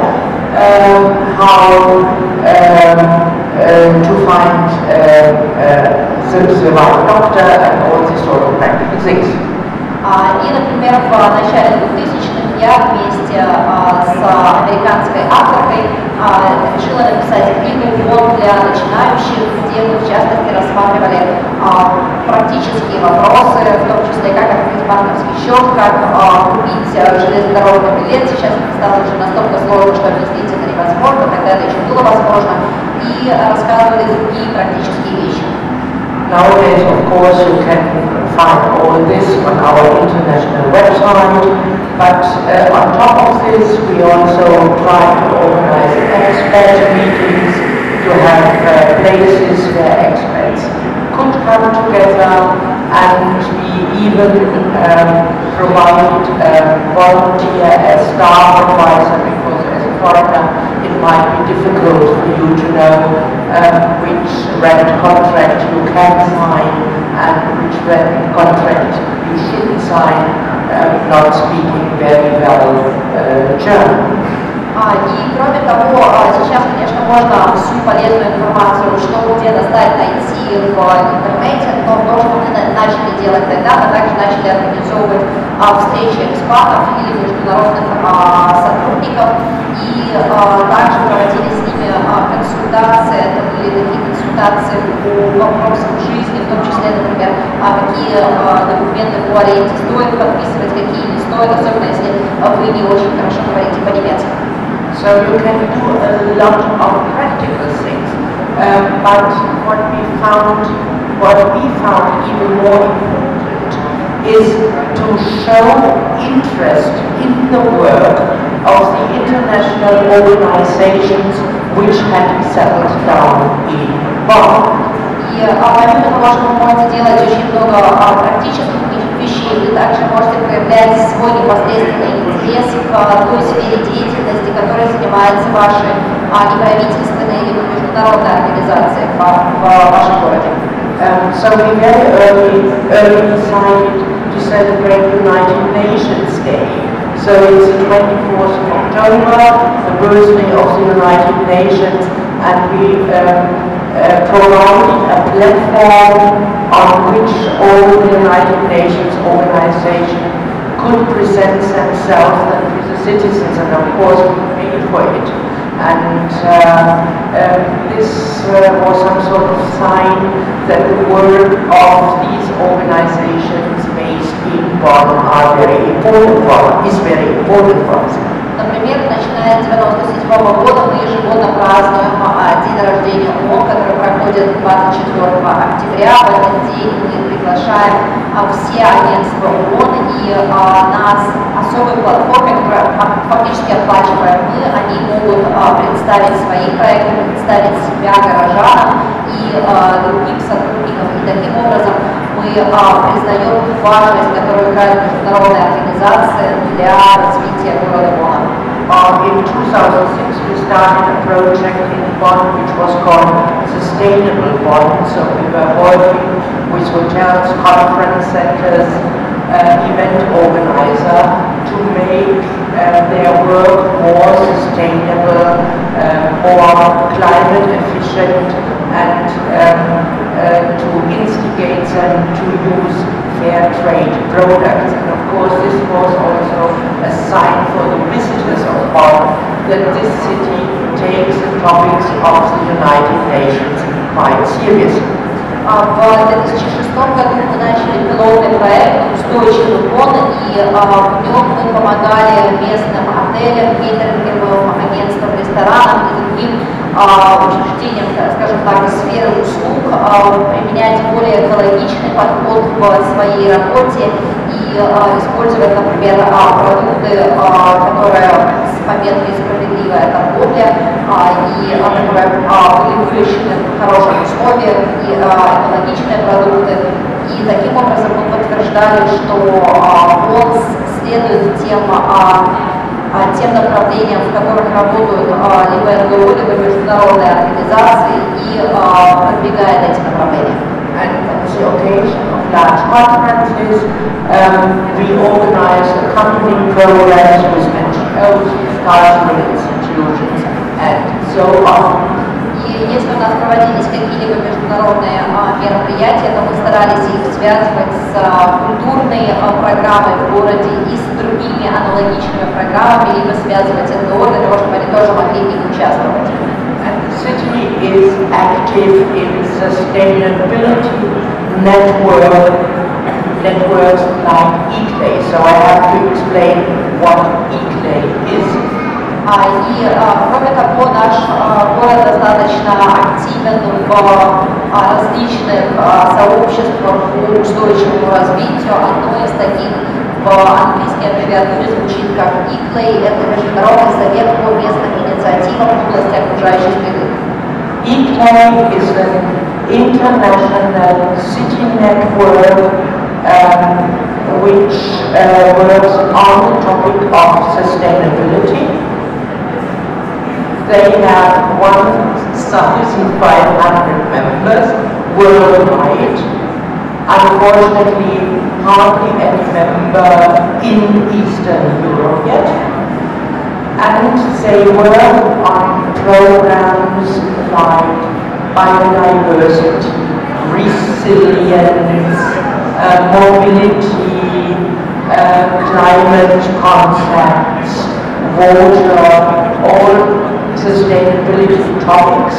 how to find the right doctor, and all these sort of practical things. И, например, в начале 2000-х я вместе с американской авторкой решила написать книгу «Ввод для начинающих», где мы в частности рассматривали практические вопросы, в том числе как открыть банковский счет, как купить железнодорожный билет. Сейчас это стало уже настолько сложно, что объяснить это невозможно, тогда это еще было возможно, и рассказывали другие практические вещи. Nowadays, of course, you can find all this on our international website, but on top of this, we also try to organize expert meetings, to have places where experts could come together, and we even provide volunteer as staff advisor, because as a foreigner it might be difficult for you to know which rent contract you can sign and which rent contract you shouldn't sign, not speaking very well German. И кроме того, сейчас, конечно, можно всю полезную информацию, что где достать, найти в интернете, но то, что мы начали делать тогда, мы также начали организовывать встречи экспатов или международных сотрудников, и также проводили с ними консультации. Это были такие консультации по вопросам жизни, в том числе, например, какие документы по аренде стоит подписывать, какие не стоит, особенно если вы не очень хорошо говорите по-немецки. So you can do a lot of practical things, but what we found even more important is to show interest in the work of the international organizations which had settled down in Bonn. И помимо того, что вы можете делать очень много практических вещей, вы также можете проявлять свой непосредственный интерес к той сфере деятельности, которой занимаются ваши неправительственные или международные организации в вашем городе. So we very early decided to celebrate United Nations Day. So it's the 24th of October, the birthday of the United Nations, and we provided a platform on which all the United Nations organizations could present themselves and to the citizens, and of course we paid for it. And this was some sort of sign that the work of these organizations based in Bonn is very important for us. Например, начиная с 1997 года мы ежегодно празднуем день рождения ООН, который проходит 24 октября. В этот день мы приглашаем все агентства ООН, и на особой платформе, которую фактически оплачиваем мы, они могут представить свои проекты, представить себя горожанам и другим сотрудникам. И таким образом мы признаем важность, которую играет международная организация для развития города Бонна. In 2006 we started a project in Bonn which was called Sustainable Bonn. So we were working with hotels, conference centers, event organizer to make their work more sustainable, more climate efficient, and to instigate them to use fair trade products. And of course this was also a sign for the visitors of Bonn that this city takes the topics of the United Nations quite seriously. В 2006 году мы начали пилотный проект «Устойчивый Бонн», и в нем мы помогали местным отелям, кейтеринговым агентствам, ресторанам и другим учреждениям, скажем так, из сферы услуг применять более экологичный подход в своей работе и использовать, например, продукты, которые с пометкой «Справедливая торговля», и которые были выращены в хороших условиях, и экологичные продукты. И таким образом мы подтверждали, что он следует тем направлениям, в которых работают либо НГО, либо международные организации, и продвигает эти направления. And on the occasion of large conferences, we organize accompanying programs with NGOs, cultural institutions, and so on. И если у нас проводились какие-либо международные мероприятия, то мы старались их связывать с культурной программой в городе и с другими аналогичными программами, либо связывать НГО для того, чтобы они тоже могли в них участвовать. And the city is active in sustainability networks like e-clay, so I have to explain what e-clay is. И кроме того, наш город достаточно активен в различных сообществах по устойчивому развитию. Одно из таких в английской аббревиатуре звучит как e-clay. Это Международный совет по местным инициативам в области окружающей среды. e-clay is an international city network which works on the topic of sustainability. They have 1,500 members worldwide. Unfortunately, hardly any member in Eastern Europe yet. And they work on programs like biodiversity, resilience, mobility, climate concepts, water, all sustainability topics.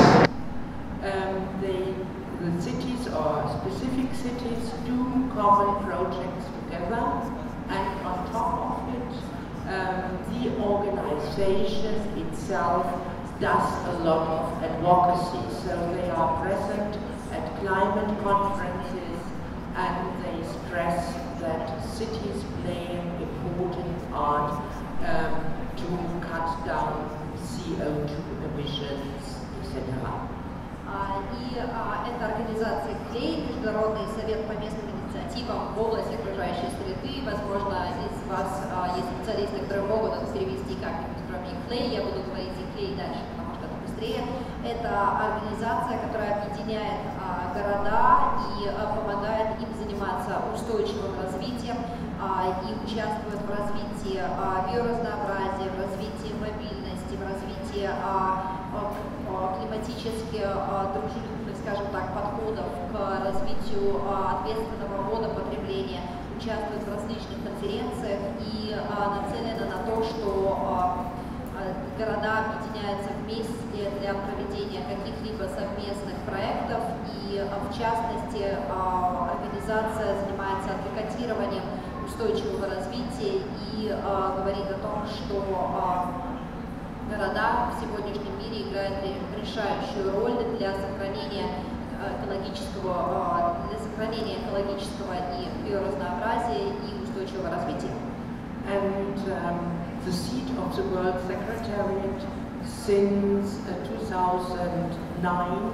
The cities or specific cities do common projects together, and on top of it, the organization itself does a lot of advocacy. So they are present at climate conferences, and they stress that cities play an important part to cut down CO2 emissions, etc. И эта организация КЛЕЙ, Международный совет по местным инициативам в области окружающей среды. Возможно, из вас есть специалисты, которые могут это перевести как-нибудь, кроме КЛЕЙ. Я буду говорить и КЛЕЙ дальше, потому что это быстрее. Это организация, которая объединяет города и помогает им заниматься устойчивым развитием, и участвует в развитии биоразнообразия, в развитии мобильности, в развитии климатически дружелюбных, скажем так, подходов к развитию ответственного водопотребления, участвует в различных конференциях и нацелена на то, что города объединяются вместе для проведения каких-либо совместных проектов, и в частности организация занимается адвокатированием устойчивого развития и говорит о том, что города в сегодняшнем мире играют решающую роль для сохранения экологического и биоразнообразия и устойчивого развития. And the seat of the World Secretariat since 2009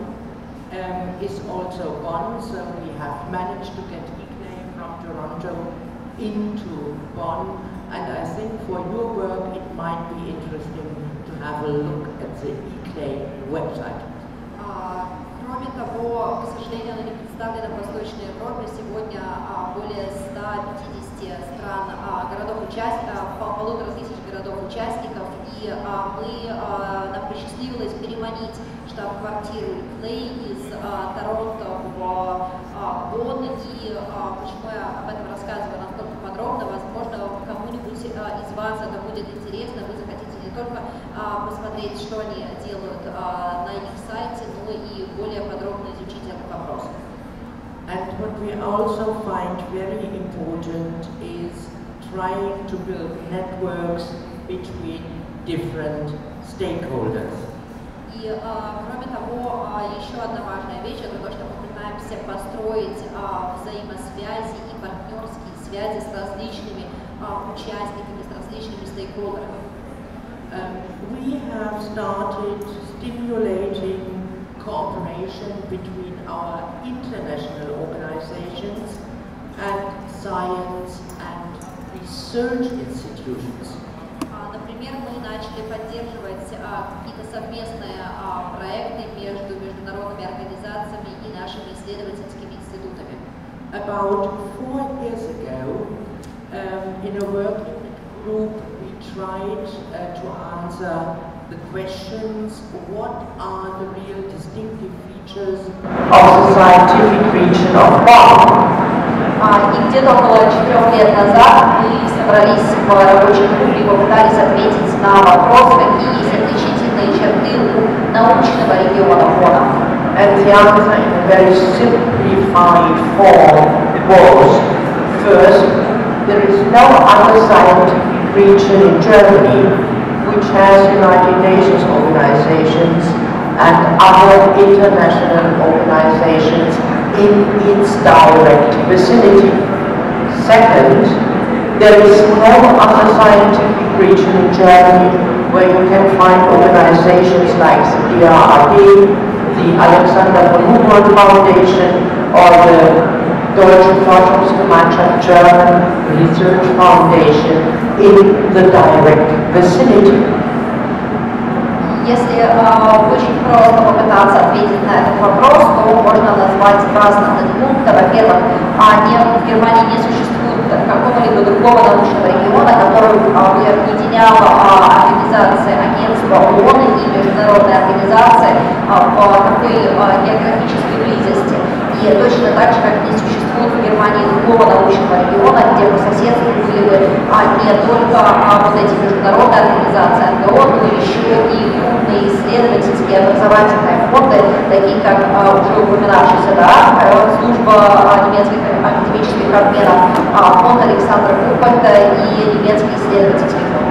is also Bonn, so we have managed to get e-clay from Toronto into Bonn, and I think for your work it might be interesting to have a look at the e-clay website. Кроме того, к сожалению, она не представлена в Восточной Европе. Сегодня более 150 стран, городов-участников, 1500 городов-участников, и нам посчастливилось переманить штаб-квартиру КЛЕЙ из Торонто в Бонн. И почему я об этом рассказываю настолько подробно, возможно, кому-нибудь из вас это будет интересно, вы захотите не только посмотреть, что они делают на их сайте, ну и более подробно изучить этот вопрос. And what we also find very important is trying to build networks between different stakeholders. И кроме того, еще одна важная вещь — это то, что мы пытаемся построить взаимосвязи и партнерские связи с различными участниками, с различными стейкхолдерами. We have started stimulating cooperation between our international organizations and science and research institutions. Например, мы начали поддерживать какие-то совместные проекты между международными организациями и нашими исследовательскими институтами. About 4 years ago, in a working group, we tried to answer the questions: what are the real distinctive features of the scientific region of Bonn? И где-то около 4 лет назад мы собрались в рабочей группе и попытались ответить на вопрос, какие есть отличительные черты у научного региона Бонна. And the answer in a very simplified form was: first, there is no other scientific region in Germany which has United Nations organizations and other international organizations in its direct vicinity. Second, there is no other scientific region in Germany where you can find organizations like the DRAD, the Alexander von Humboldt Foundation, or the Deutsche Forschungsgemeinschaft German Research Foundation in the direct vicinity. Если очень просто попытаться ответить на этот вопрос, то можно назвать два основных пункта. Во-первых, в Германии не существует какого-либо другого научного региона, который бы объединял организации агентства ООН и международные организации по такой географической близости. И точно так же, как не существует в Германии другого научного региона, где по соседству были бы не только вот эти международные организации НГО, но еще и крупные исследовательские образовательные фонды, такие как уже упоминавшийся служба немецких академических обменов, фонд Александра Гумбольдта и немецкий исследовательский фонд.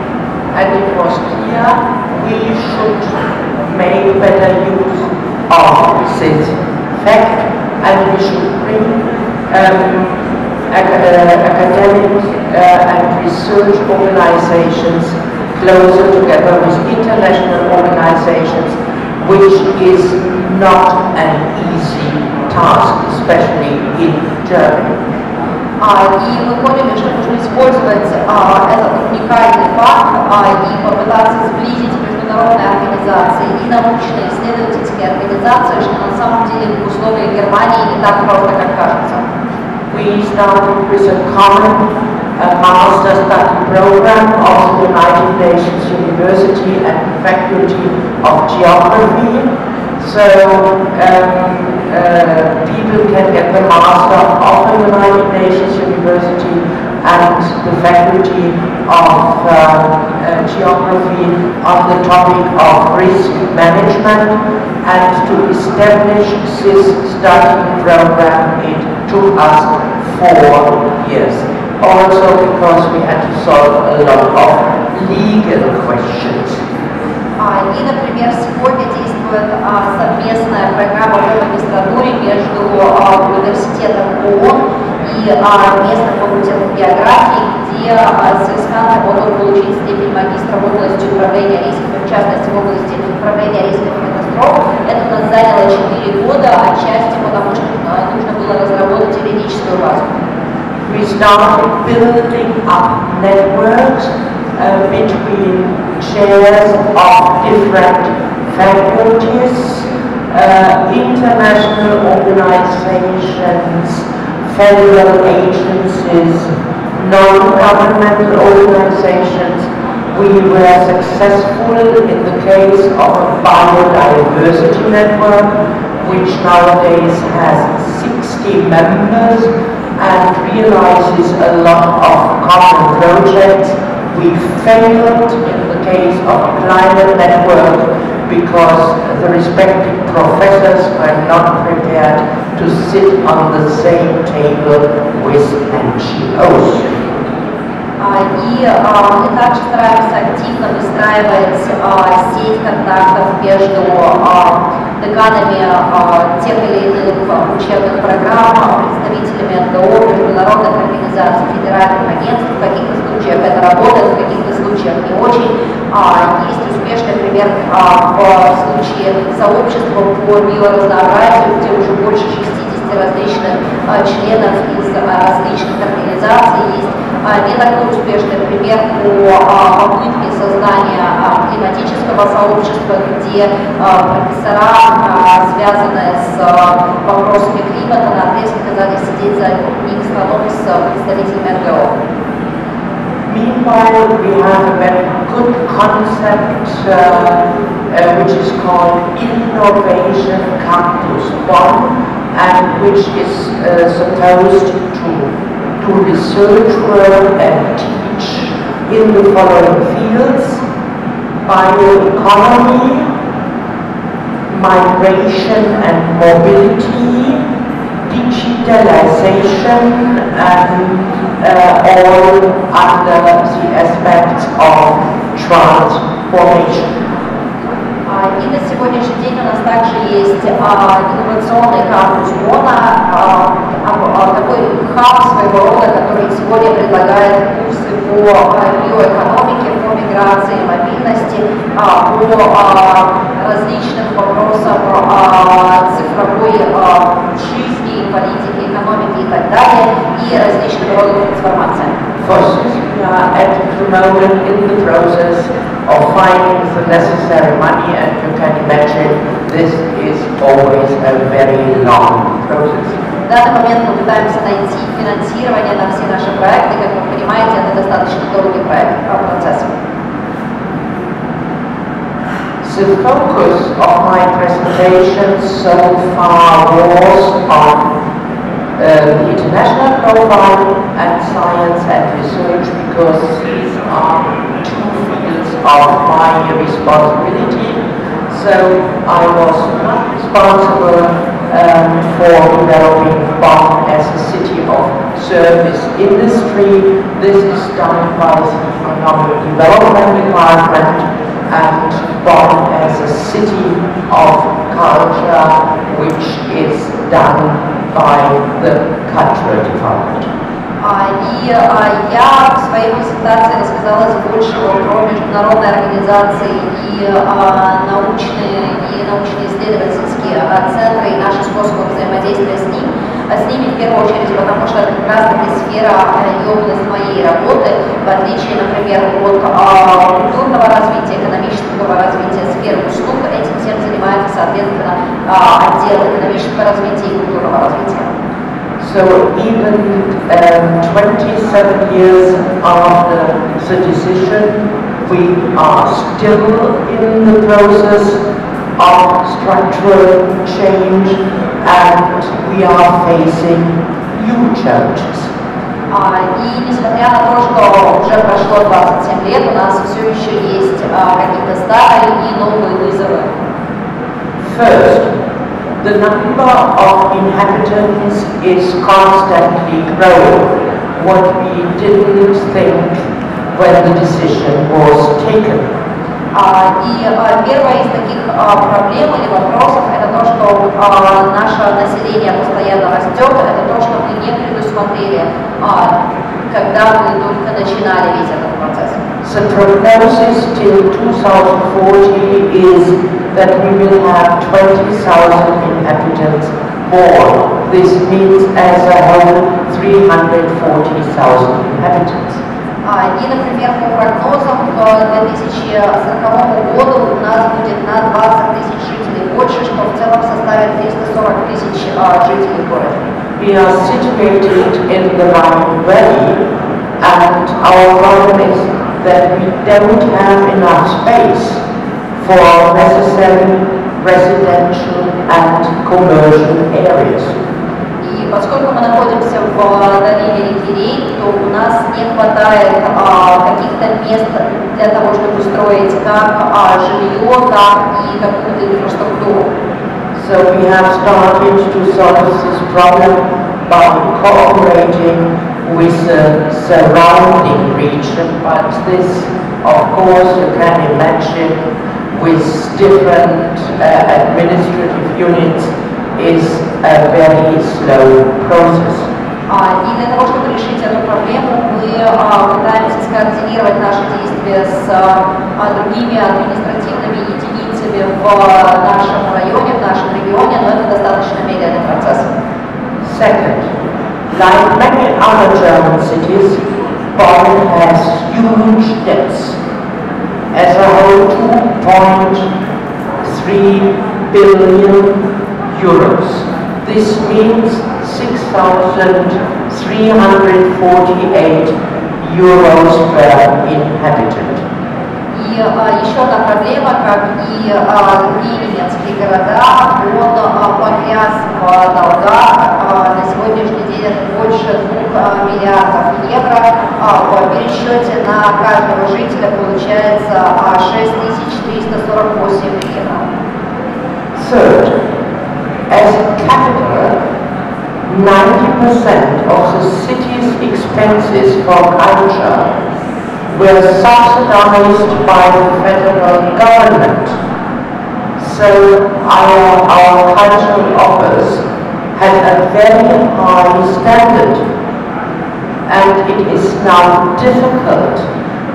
And it was clear we should make better use of this fact, and we should bring academic and research organizations closer together with international organizations, which is not an easy task, especially in Germany. И мы поняли, что нужно использовать этот уникальный факт и попытаться сблизить международные организации и научные исследовательские организации, что на самом деле в условиях Германии не так просто, как кажется. We started with a common master study program of the United Nations University and Faculty of Geography. So people can get the master of the United Nations University and the Faculty of Geography on the topic of risk management, and to establish this study program it took us 4 years. Also because we had to solve a lot of legal questions. И, например, сегодня действует совместная программа по магистратуре между университетом ООН и местным факультетом географии, где соискатели могут получить степень магистра в области управления рисками, в частности в области управления рисками катастроф. Это у нас заняло 4 года, отчасти потому, что нужно было разработать юридическую базу. We started building up networks between chairs of different faculties, international organizations, federal agencies, non-governmental organizations. We were successful in the case of a biodiversity network, which nowadays has 60 members and realizes a lot of common projects. We failed in the case of climate network, because the respective professors were not prepared to sit on the same table with NGOs. И мы также стараемся активно выстраивать сеть контактов между деканами тех или иных учебных программ, представителями НГО, международных организаций, федеральных агентств. В каких-то случаях это работает, в каких-то случаях не очень. Есть успешный пример в случае сообщества по биоразнообразию, где уже больше 60 различных членов из различных организаций. Есть не такой успешный пример по попытке создания климатического сообщества, где профессора, связанные с вопросами климата, на отрезке оказались сидеть за одним столом с представителями НГО. Meanwhile, we have a very good concept which is called Innovation Campus One, and which is supposed to do research work and teach in the following fields: bioeconomy, migration and mobility, digitalization, and all under the aspects of transformation. И на сегодняшний день у нас также есть инновационный кампус МОНа, такой хаб своего рода, который сегодня предлагает курсы по биоэкономике, по миграции, мобильности, по различным вопросам цифровой жизни, политики, экономики и так далее, и различных родов трансформации. We are at the moment in the process of finding the necessary money, and you can imagine this is always a very long process. В данный момент мы пытаемся найти финансирование на все наши проекты. Как вы понимаете, это достаточно долгий процесс. The focus of my presentation so far was on the international profile and science and research, because these are two fields of my responsibility. So I was not responsible for developing Bonn as a city of service industry. This is done by the Economic Development Department, and Bonn as a city of culture, which is done by the Cultural Department. И я в своей презентации рассказала больше про международные организации и научно-исследовательские центры и наши способы взаимодействия с ними в первую очередь, потому что это как раз таки сфера и область моей работы, в отличие, например, от культурного развития, экономического развития, сферы услуг. Этим всем занимается, соответственно, отдел экономического развития и культурного развития. So even 27 years after the decision, we are still in the process of structural change, and we are facing new challenges. И несмотря на то, что уже прошло 27 лет, у нас все еще есть какие-то старые и новые вызовы. First, the number of inhabitants is constantly growing, what we didn't think when the decision was taken. И первая из таких проблем или вопросов – это то, что наше население постоянно растет, это то, что мы не предусмотрели, когда мы только начинали весь этот процесс. The prognosis till 2040 is that we will have 20,000 inhabitants more. This means as a whole 340,000 inhabitants. И, например, по прогнозам к 2040 году у нас будет на 20 тысяч жителей больше, что в целом составит 340 тысяч жителей в городе. We are situated in the Rhine Valley, and our problem is that we don't have enough space for necessary residential and commercial areas. И И поскольку мы находимся в долине реки Рейн, то у нас не хватает каких-то мест для того, чтобы устроить как жилье, так и какую-то инфраструктуру. So we have started to solve this problem by cooperating with the surrounding region, but this, of course, you can imagine, with different administrative units is a very slow process. И для того, чтобы решить эту проблему, мы пытаемся скоординировать наши действия с другими административными единицами в нашем районе, в нашем регионе, но это достаточно медленный процесс. Second, like many other German cities, Bonn has huge debts. As a whole, 2.3 billion euros. This means 6,348 euros per inhabitant. И еще одна проблема, как и другие немецкие города, он погряз в долгах. На сегодняшний день это больше 2 миллиардов евро. В пересчете на каждого жителя получается 6348 евро. Third, as a capital, 90% of the city's expenses for culture were subsidized by the federal government. So our cultural offers had a very high standard, and it is now difficult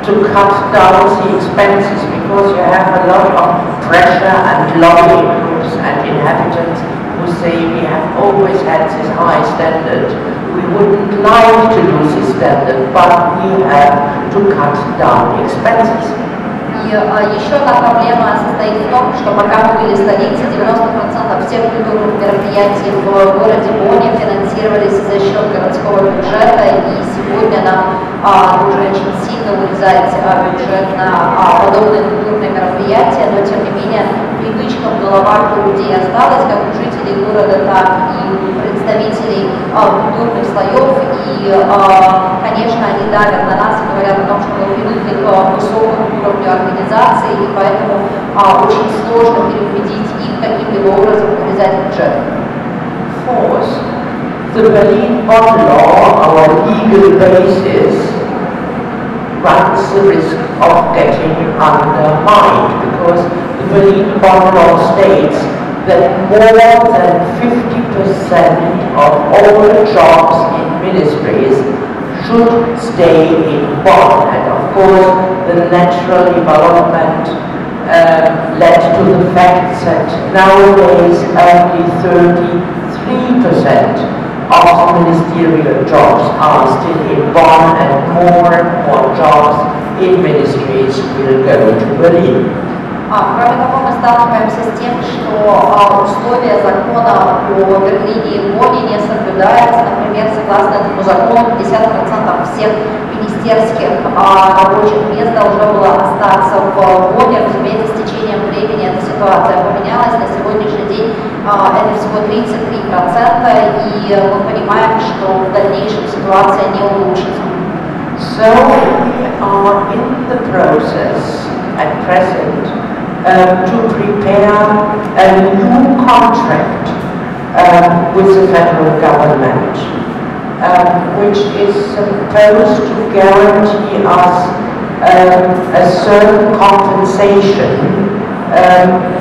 to cut down the expenses because you have a lot of pressure and lobbying groups and inhabitants who say we have always had this high standard. We wouldn't like to lose this standard, but we have to cut down expenses. И еще одна проблема состоит в том, что пока мы были столицей, 90% всех культурных мероприятий в городе Бонне финансировались за счет городского бюджета, и сегодня нам нужно очень сильно урезать бюджет на подобные культурные мероприятия, но тем не менее привычка в головах у людей осталась, как у жителей города, так и у представителей культурных слоев, и, конечно, они давят на нас и говорят о том, что мы привыкли к высокому уровню организации, и поэтому очень сложно переубедить их каким-либо образом урезать бюджет. Fourth, the Berlin Bonn law, our legal basis, runs the risk of getting undermined because the Berlin Bonn law states that more than 50% of all jobs in ministries should stay in Bonn, and of course the natural development led to the fact that nowadays only 33% of the ministerial jobs are still in Bonn, and more jobs in ministries will go to Berlin. Кроме того, мы сталкиваемся с тем, что условия закона о Берлине и Бонне не соблюдаются. Например, согласно этому закону, 50% всех министерских рабочих мест должно было остаться в Бонне. Разумеется, с течением времени эта ситуация поменялась. На сегодняшний день это всего 33%, и мы понимаем, что в дальнейшем ситуация не улучшится. So we are in the process at present to prepare a new contract with the federal government, which is supposed to guarantee us a certain compensation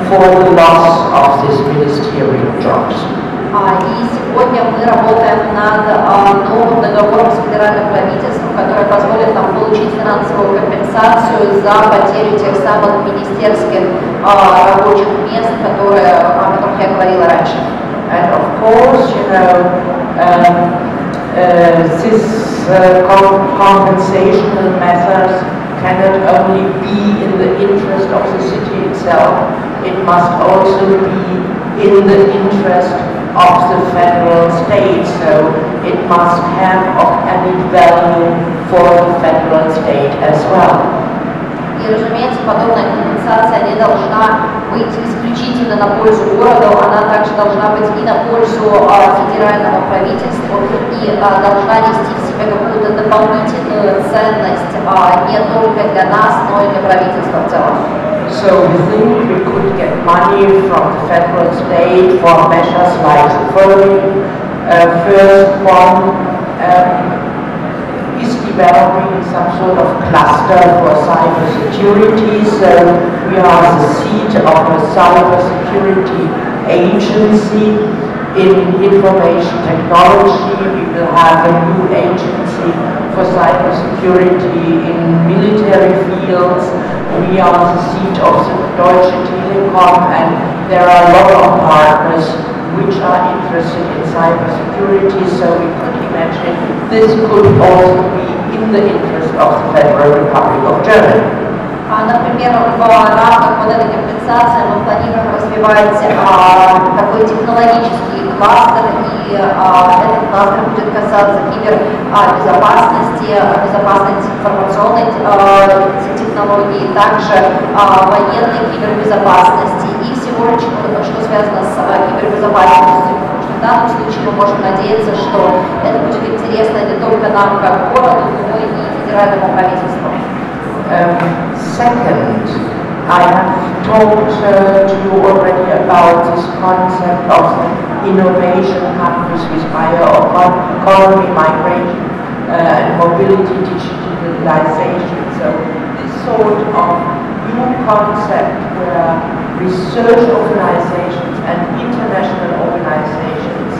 for the loss of these ministerial jobs. И сегодня мы работаем над новым договором с федеральным правительством, который позволит нам получить финансовую компенсацию за потерю тех самых министерских рабочих мест, о которых я говорила раньше. And of course, you know, this compensational measures cannot only be in the interest of the city itself, it must also be in the interest of the federal state, so it must have added value for the federal state as well. И, разумеется, подобная компенсация не должна быть исключительно на пользу городу, она также должна быть и на пользу федеральному правительству и должна нести в себе какую-то дополнительную ценность не только для нас, но и для правительства в целом. So we think we could get money from the federal state for measures like the following. First one is developing some sort of cluster for cybersecurity. So we are the seat of a cybersecurity agency in information technology. We will have a new agency for cybersecurity in military fields. We are the seat of the Deutsche Telekom, and there are a lot of partners which are interested in cybersecurity, so we could imagine this could also be in the interest of the Federal Republic of Germany. Например, в рамках вот этой компенсации мы планируем развивать такой технологический кластер, и этот кластер будет касаться кибербезопасности, безопасности информационной технологии, также военной кибербезопасности и всего, что связано с кибербезопасностью. Потому что в данном случае мы можем надеяться, что это будет интересно не только нам как городу, но и федеральному правительству. Second, I have talked to you already about this concept of innovation countries with higher economy, migration, and mobility, digitalization. So this sort of new concept where research organizations and international organizations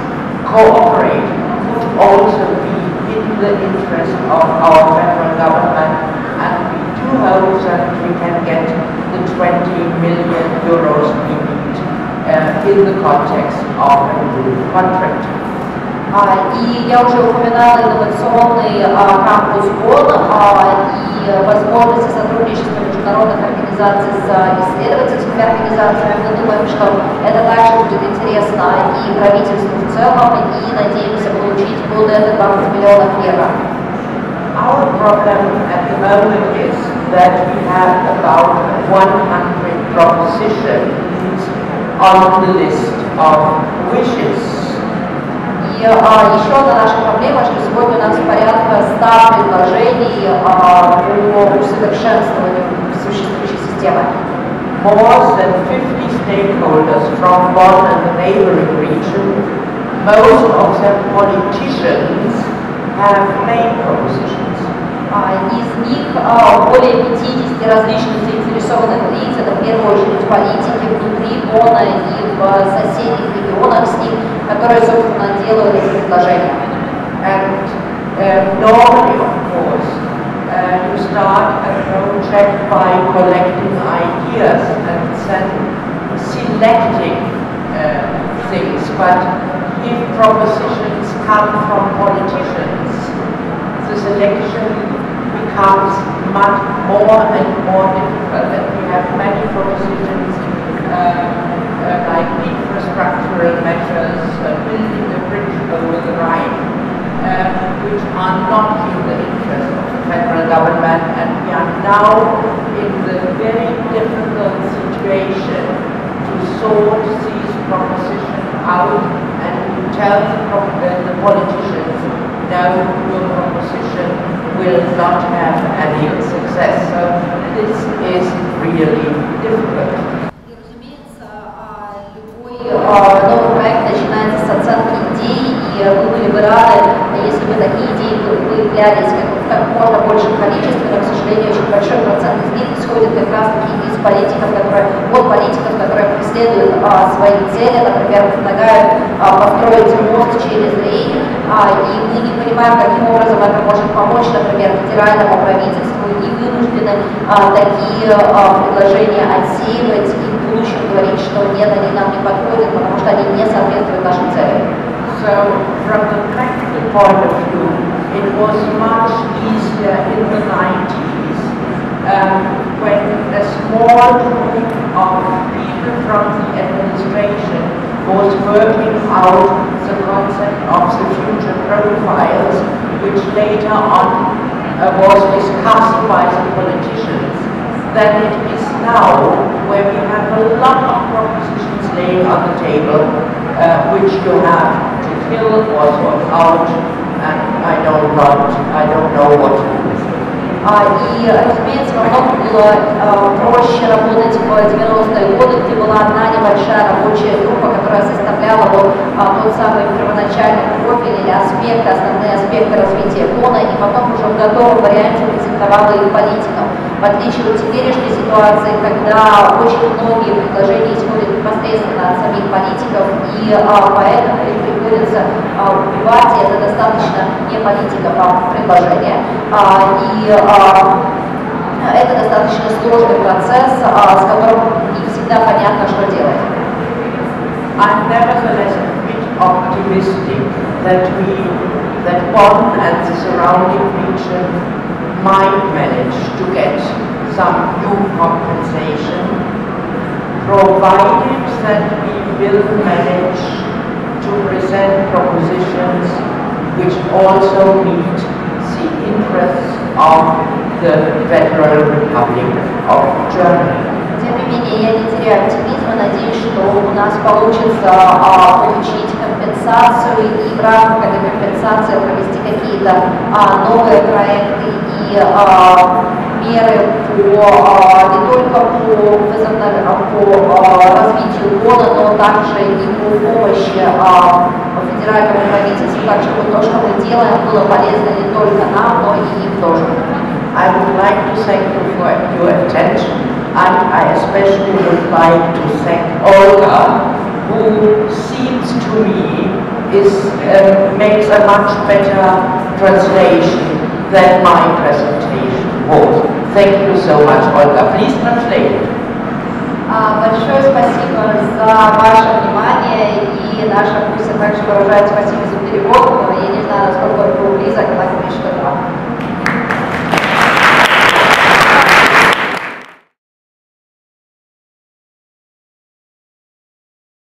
cooperate would also be in the interest of our federal government, and we do hope that we can get the 20 million euros we need in the context of a new contract. И я уже упоминала инновационный кампус ГОН и возможности сотрудничества международных организаций с исследовательскими организациями. Мы думаем, что это также будет интересно и правительству в целом, и надеемся получить под это 20 миллионов евро. Our problem at the moment is that we have about 100 propositions on the list of wishes. И еще одна наша проблема, что сегодня у нас порядка 100 предложений по усовершенствованию существующей системы. More than 50 stakeholders from Bonn and the neighboring region, most of them politicians, have main propositions. Из них более 50 различных заинтересованных лиц, это в первую очередь политики внутри Бонна и в соседних регионах с ним, которые, собственно, делают эти предложения. And normally, of course, you start a project by collecting ideas and then selecting things, but if propositions come from politicians, the selection becomes much more and more difficult, and we have many propositions like infrastructural measures, building a bridge over the Rhine, which are not in the interest of the federal government, and we are now in the very difficult situation to sort these propositions out and to tell the politicians, no, your proposition will not have any success. So this is really difficult. Новый проект начинается с оценки идей, и мы были бы рады, если бы такие идеи появлялись в как можно большем количестве, но, к сожалению, очень большой процент из них исходит как раз-таки из политиков, которые преследуют свои цели, например, предлагают построить мост через Рейн, и мы не понимаем, каким образом это может помочь, например, федеральному правительству, и вынуждены такие предложения отсеивать и в будущем говорить, что нет, они нам не подходят, потому что они не соответствуют нашим целям. So, from the practical point of view, it was much easier in the 90s when a small group of people from the administration was working out the concept of the future profiles, which later on was discussed by the politicians, than it is now, where we have a lot of propositions on the table which you have to kill or sort out, and I don't know what to do. И, разумеется, намного было проще работать в 90-е годы, где была одна небольшая рабочая группа, которая составляла вот тот самый первоначальный профиль или аспекты, основные аспекты развития КОНа, и потом уже в готовом варианте презентовала их политикам. В отличие от теперешней ситуации, когда очень многие предложения исходят непосредственно от самих политиков, и поэтому их приходится убивать, и это достаточно не политиков, а предложения. И это достаточно сложный процесс, с которым не всегда понятно, что делать. I'm nevertheless a bit optimistic that Bonn and the surrounding region might manage to get some new compensation, provided that we will manage to present propositions which also meet the interests of the Federal Republic of Germany. Тем не менее, я не теряю оптимизма, надеюсь, что у нас получится получить компенсацию и в рамках этой компенсации провести какие-то новые проекты и меры не только по развитию года, но также и по помощи федеральному правительству, так чтобы то, что мы делаем, было полезно не только нам, но и им тоже. I would like to thank you for your attention, and I especially would like to thank Olga, who seems to me makes a much better translation than my presentation was. Thank you so much, Olga. Please translate. Большое спасибо за ваше внимание, и наша Куся также выражает спасибо за перевод, но я не знаю, насколько он был близок, так что